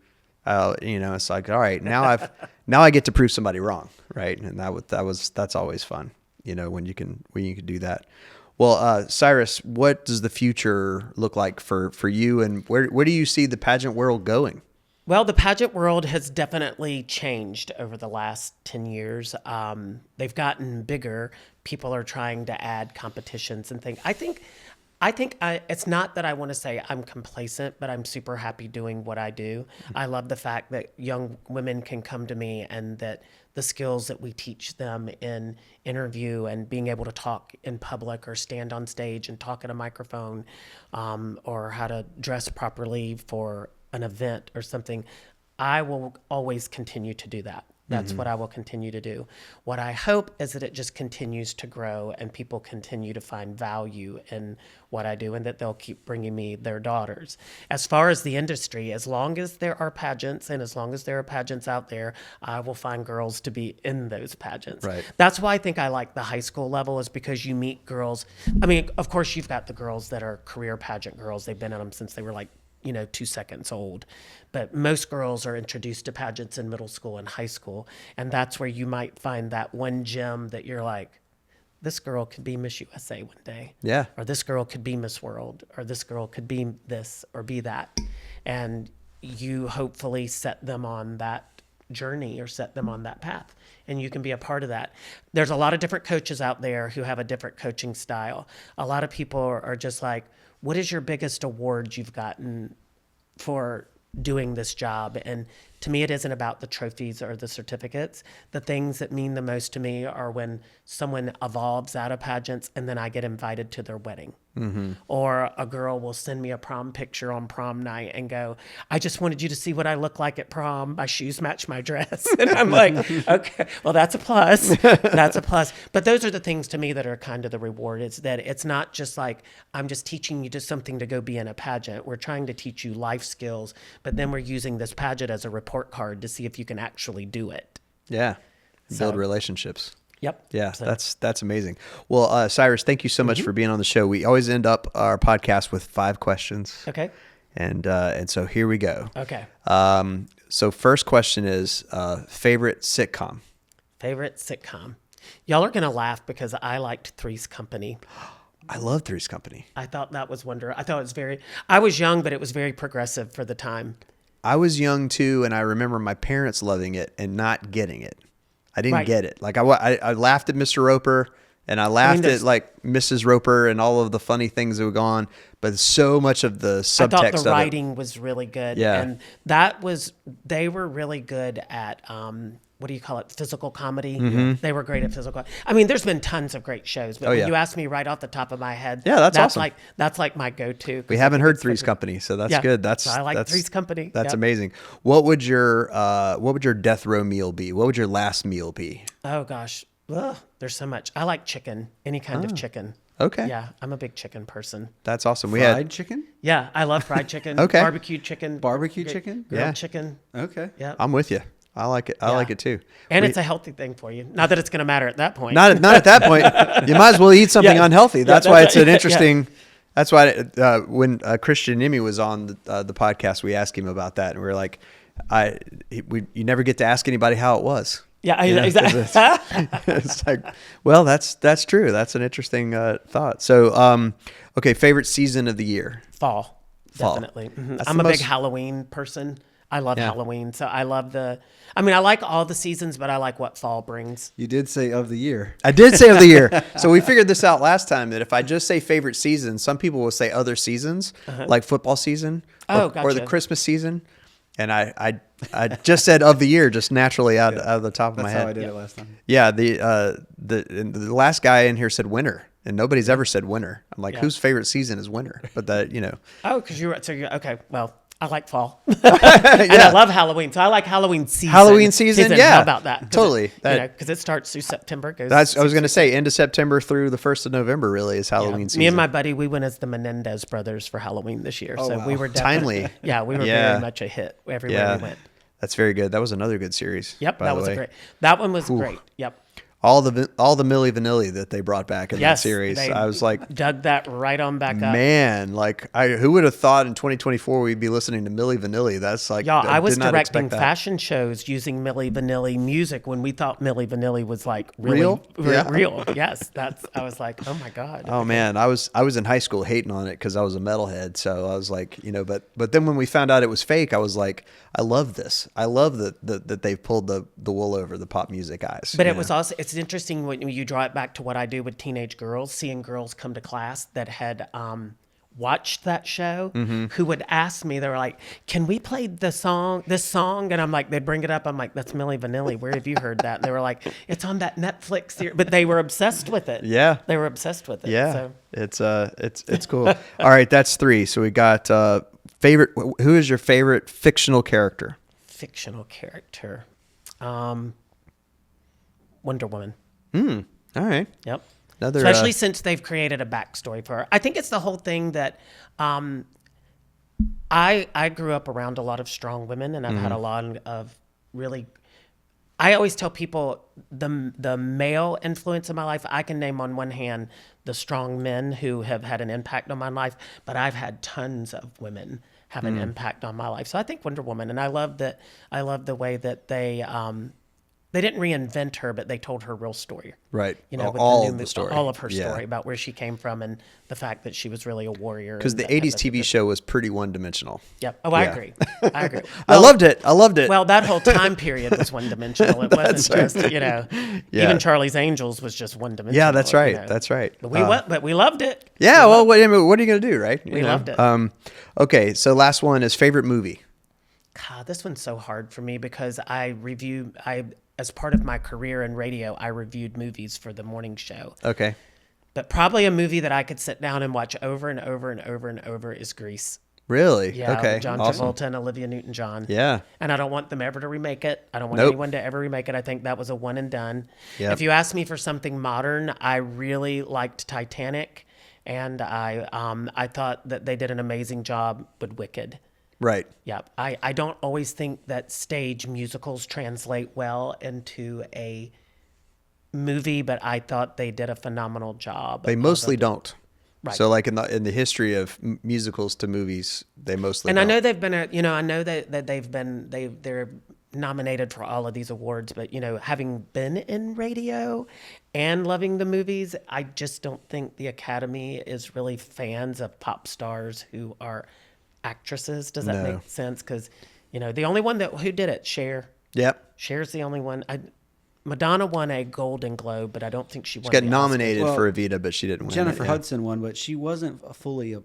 it's like, all right, now I get to prove somebody wrong, right? And that's always fun, when you can do that. Well, Cyrus, what does the future look like for you, and where do you see the pageant world going? Well, the pageant world has definitely changed over the last 10 years. They've gotten bigger. People are trying to add competitions and things. I think I think it's not that I want to say I'm complacent, but I'm super happy doing what I do. I love the fact that young women can come to me and that the skills that we teach them in interview and being able to talk in public or stand on stage and talk at a microphone, or how to dress properly for an event or something, I will always continue to do that. That's what I will continue to do. What I hope is that it just continues to grow and people continue to find value in what I do and that they'll keep bringing me their daughters. As far as the industry, as long as there are pageants and as long as there are pageants out there, I will find girls to be in those pageants. Right. That's why I think I like the high school level, is because you meet girls. I mean, of course, you've got the girls that are career pageant girls. They've been in them since they were like 2 seconds old. But most girls are introduced to pageants in middle school and high school. And that's where you might find that one gem that you're like, this girl could be Miss USA one day. Yeah. Or this girl could be Miss World. Or this girl could be this or be that. And you hopefully set them on that journey or set them on that path. And you can be a part of that. There's a lot of different coaches out there who have a different coaching style. A lot of people are just like, what is your biggest award you've gotten for doing this job? And to me, it isn't about the trophies or the certificates. The things that mean the most to me are when someone evolves out of pageants and then I get invited to their wedding. Or a girl will send me a prom picture on prom night and go, I just wanted you to see what I look like at prom. My shoes match my dress. And I'm like, okay, well, that's a plus. That's a plus. But those are the things to me that are kind of the reward. It's that it's not just like, I'm just teaching you just something to go be in a pageant. We're trying to teach you life skills, but then we're using this pageant as a report card to see if you can actually do it. Yeah. Build relationships. Yep. Yeah, so that's amazing. Well, Cyrus, thank you so much for being on the show. We always end up our podcast with 5 questions. Okay. And so here we go. Okay. So first question is favorite sitcom. Favorite sitcom. Y'all are going to laugh because I liked Three's Company. I love Three's Company. I thought that was wonderful. I thought it was I was young, but it was very progressive for the time. I was young too, and I remember my parents loving it and not getting it. I didn't get it. Like I laughed at Mr. Roper, and I laughed at like Mrs. Roper and all of the funny things that were going on, but so much of the subtext I thought the of it. writing was really good. Yeah. And they were really good at, what do you call it? Physical comedy. They were great at physical. I mean, there's been tons of great shows, but when you ask me right off the top of my head, that's awesome. That's like my go-to. We haven't heard Three's Company, so that's good. So I like Three's Company. That's amazing. What would your death row meal be? What would your last meal be? Oh gosh, there's so much. I like chicken, any kind of chicken. Okay. Yeah, I'm a big chicken person. That's awesome. Fried chicken? Yeah, I love fried chicken. Okay. Barbecue chicken. Barbecue chicken? Grilled chicken. Okay. Yeah. I'm with you. I like it. I like it too. And it's a healthy thing for you. Not that it's going to matter at that point. Not at that point. You might as well eat something unhealthy. That's why it's an interesting. That's why when Christian Nimi was on the podcast, we asked him about that, and we were like, you never get to ask anybody how it was. Yeah, exactly. It's like, well, that's true. That's an interesting thought. So, okay, favorite season of the year? Fall. Definitely. I'm a big Halloween person. I love Halloween. So I love I like all the seasons, but I like what fall brings. You did say of the year. I did say of the year. So we figured this out last time, that if I just say favorite season, some people will say other seasons, like football season or the Christmas season. And I just said of the year, just naturally out of the top of my head. That's how I did it last time. Yeah. The last guy in here said winter, and nobody's ever said winter. I'm like, whose favorite season is winter? But Oh, because you're okay. Well, I like fall, and I love Halloween. So I like Halloween season. Halloween season, yeah. How about that? Totally. Because it starts through September. I was going to say end of September through the 1st of November. Really is Halloween season. Me and my buddy, we went as the Menendez brothers for Halloween this year. We were timely. Yeah, we were very much a hit everywhere we went. That's very good. That was another good series. Yep, that was great. That one was great. Yep. All the Milli Vanilli that they brought back in that series. I was like, dug that right on back up. Man, like who would have thought in 2024 we'd be listening to Milli Vanilli? That's like, I was directing fashion shows using Milli Vanilli music when we thought Milli Vanilli was like really real. Yes, I was like, oh my god. Oh man, I was in high school hating on it because I was a metalhead. So I was like, but then when we found out it was fake, I was like, I love this. I love that they've pulled the wool over the pop music eyes. But it was also, it's it's interesting when you draw it back to what I do with teenage girls, seeing girls come to class that had watched that show, who would ask me, they were like, can we play this song? And I'm like, they'd bring it up. I'm like, that's Milli Vanilli. Where have you heard that? And they were like, it's on that Netflix series. But they were obsessed with it. Yeah. They were obsessed with it. Yeah. So. It's cool. All right. That's 3. So we got favorite. Who is your favorite fictional character? Fictional character. Wonder Woman. All right. Yep. Another, especially since they've created a backstory for her. I think it's the whole thing that I grew up around a lot of strong women, and I've had a lot of really. I always tell people the male influence in my life. I can name on one hand the strong men who have had an impact on my life, but I've had tons of women have an impact on my life. So I think Wonder Woman, and I love that. I love the way that they didn't reinvent her, but they told her real story. Right. You know, with all the of the story. all of her Yeah. story about where she came from and the fact that she was really a warrior. Because the 80s TV show was pretty one-dimensional. Yep. Oh, I Yeah. agree. I agree. I loved it. Well, that whole time period was one-dimensional. It wasn't just, Yeah. even Charlie's Angels was just one-dimensional. Yeah, that's right. you know. That's right. But we loved it. Yeah, well, what are you going to do, right? We loved it. Okay, so last one is favorite movie. God, this one's so hard for me because as part of my career in radio, I reviewed movies for the morning show. Okay. But probably a movie that I could sit down and watch over and over and over and over is Grease. Really? Yeah, Okay. with John Awesome. Travolta and Olivia Newton-John. Yeah. And I don't want them ever to remake it. I don't want Nope. anyone to ever remake it. I think that was a one and done. Yep. If you ask me for something modern, I really liked Titanic, and I thought that they did an amazing job with Wicked. Right. Yeah, I don't always think that stage musicals translate well into a movie, but I thought they did a phenomenal job. They mostly don't. Right. So, like in the history of musicals to movies, they mostly. And don't. I know they've been, I know that they're nominated for all of these awards, but having been in radio and loving the movies, I just don't think the Academy is really fans of pop stars who are actresses. Does that No. make sense? Because the only one who did it, Cher. Yep. Cher's the only one. Madonna won a Golden Globe, but I don't think she won. She got the nominated Well, for Evita, but she didn't win. Jennifer it, Hudson won, but she wasn't fully a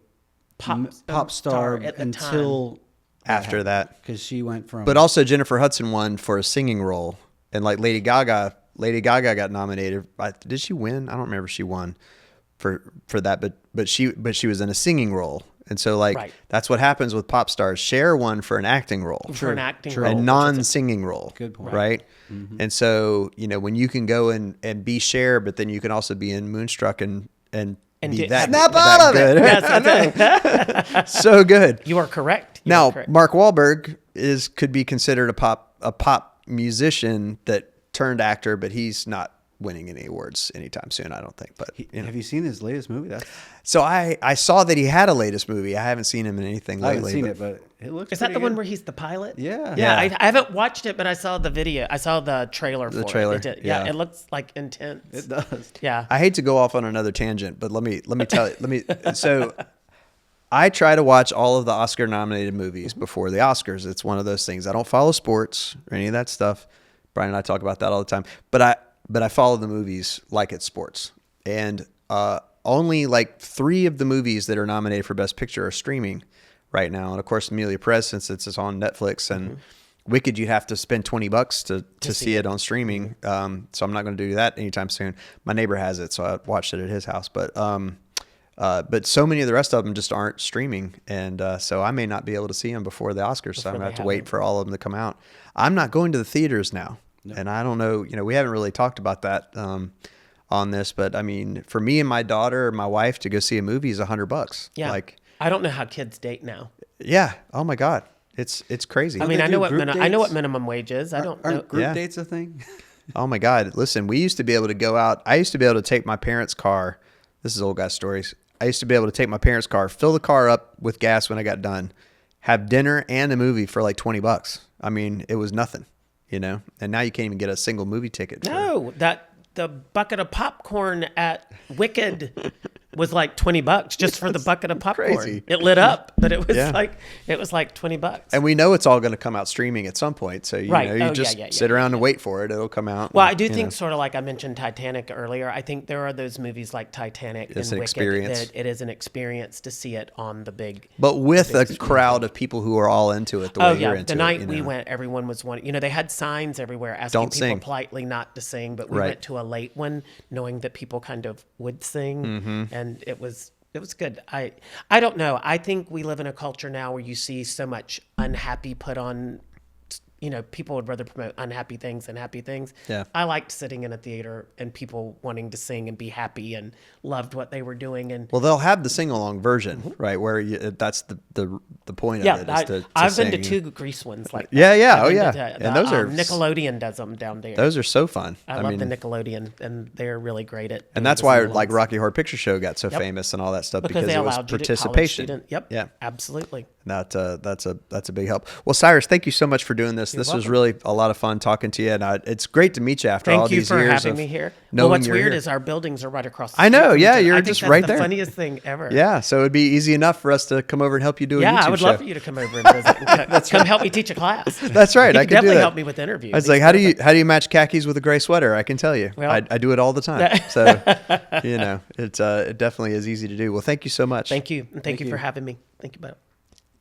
Pop pop star at the until After that. because she went from. But also Jennifer Hudson won for a singing role, and like Lady Gaga got nominated. Did she win? I don't remember if she won for that, but she was in a singing role, and so Right. that's what happens with pop stars. Cher won for an acting role, for an acting True. role. a which is non-singing role. Good point. Right? And so when you can go and be Cher, but then you can also be in Moonstruck and be do- that Snap that out of it. good. Yes, that's it. So good. You are correct. You Now, are correct. Mark Wahlberg could be considered a pop musician that turned actor, but he's not winning any awards anytime soon, I don't think. But Have you seen his latest movie? so I saw that he had a latest movie. I haven't seen him in anything I haven't lately. seen but- it, but it looks. Is that pretty the one good. where he's the pilot? Yeah. Yeah, Yeah. I haven't watched it, but I saw the video. I saw the trailer for trailer, it. Yeah, yeah. it looks like intense. It does. Yeah. I hate to go off on another tangent, but let me tell you. So I try to watch all of the Oscar nominated movies before the Oscars. It's one of those things. I don't follow sports or any of that stuff. Brian and I talk about that all the time. But I follow the movies like it's sports. And only like 3 of the movies that are nominated for Best Picture are streaming right now. And of course, Amelia Perez, since it's on Netflix, and Wicked, you'd have to spend $20 to see it on streaming. So I'm not going to do that anytime soon. My neighbor has it, so I watched it at his house. But so many of the rest of them just aren't streaming, and so I may not be able to see them before the Oscars. So I'm going to have to wait for all of them to come out. I'm not going to the theaters now, and I don't know. We haven't really talked about that on this, but I mean, for me and my daughter or my wife to go see a movie is $100. Yeah. Like, I don't know how kids date now. yeah. Oh my God, it's crazy. I mean, they I know do what group I know what dates? minimum wage is. I don't know. Aren't group Yeah. dates a thing? Oh my God. Listen, we used to be able to go out. I used to be able to take my parents' car. This is old guy stories. I used to be able to take my parents' car, fill the car up with gas when I got done, have dinner and a movie for like $20. I mean, it was nothing, and now you can't even get a single movie ticket. No, the bucket of popcorn at Wicked was like $20 just for the bucket of popcorn. Crazy. It lit up, but it was Yeah. like $20. And we know it's all going to come out streaming at some point. So, you Right. know, you Oh, yeah, just yeah, sit yeah, around and wait for it. It'll come out. Well, and, I do you think know. sort of like I mentioned Titanic earlier. I think there are those movies like Titanic It's and an Wicked experience. that it is an experience to see it on the big. But with a crowd of people who are all into it the way Oh you're yeah, into the night it. You we know. went, everyone was wanting. You know, they had signs everywhere asking Don't people sing. politely not to sing, but we Right. went to a late one, knowing that people kind of would sing, Mm-hmm. and it was good. I don't know. I think we live in a culture now where you see so much unhappy put on. You know, people would rather promote unhappy things than happy things. Yeah. I liked sitting in a theater and people wanting to sing and be happy and loved what they were doing. And Well, they'll have the sing-along version, right? Where that's the point yeah, of it is to I've been sing. to two Grease ones like that. Yeah, yeah, I've oh been yeah. to And those are Nickelodeon does them down there. Those are so fun. I love the Nickelodeon, and they're really great at. And doing that's the why sing-alongs. like Rocky Horror Picture Show got so famous and all that stuff because they it was allowed you to college participation. student. Yep. Yeah. Absolutely. That's a big help. Well, Cyrus, thank you so much for doing this. This was welcome. really a lot of fun talking to you, and it's great to meet you after all Thank you these for years having of me here. knowing Well, what's you're weird here. is our buildings are right across the I know, street from yeah, each other. you're I think just that's right the there. funniest thing ever. Yeah, so it'd be easy enough for us to come over and help you do a Yeah, YouTube I would show. love for you to come over and visit. And come help me teach a class. That's right. You I could could do definitely that. help me with interviews. I was like, how do you match khakis with a gray sweater? I can tell you. Well- I do it all the time. So, you know, it definitely is easy to do. Well, thank you so much. Thank you. And thank you for having me. Thank you, bud.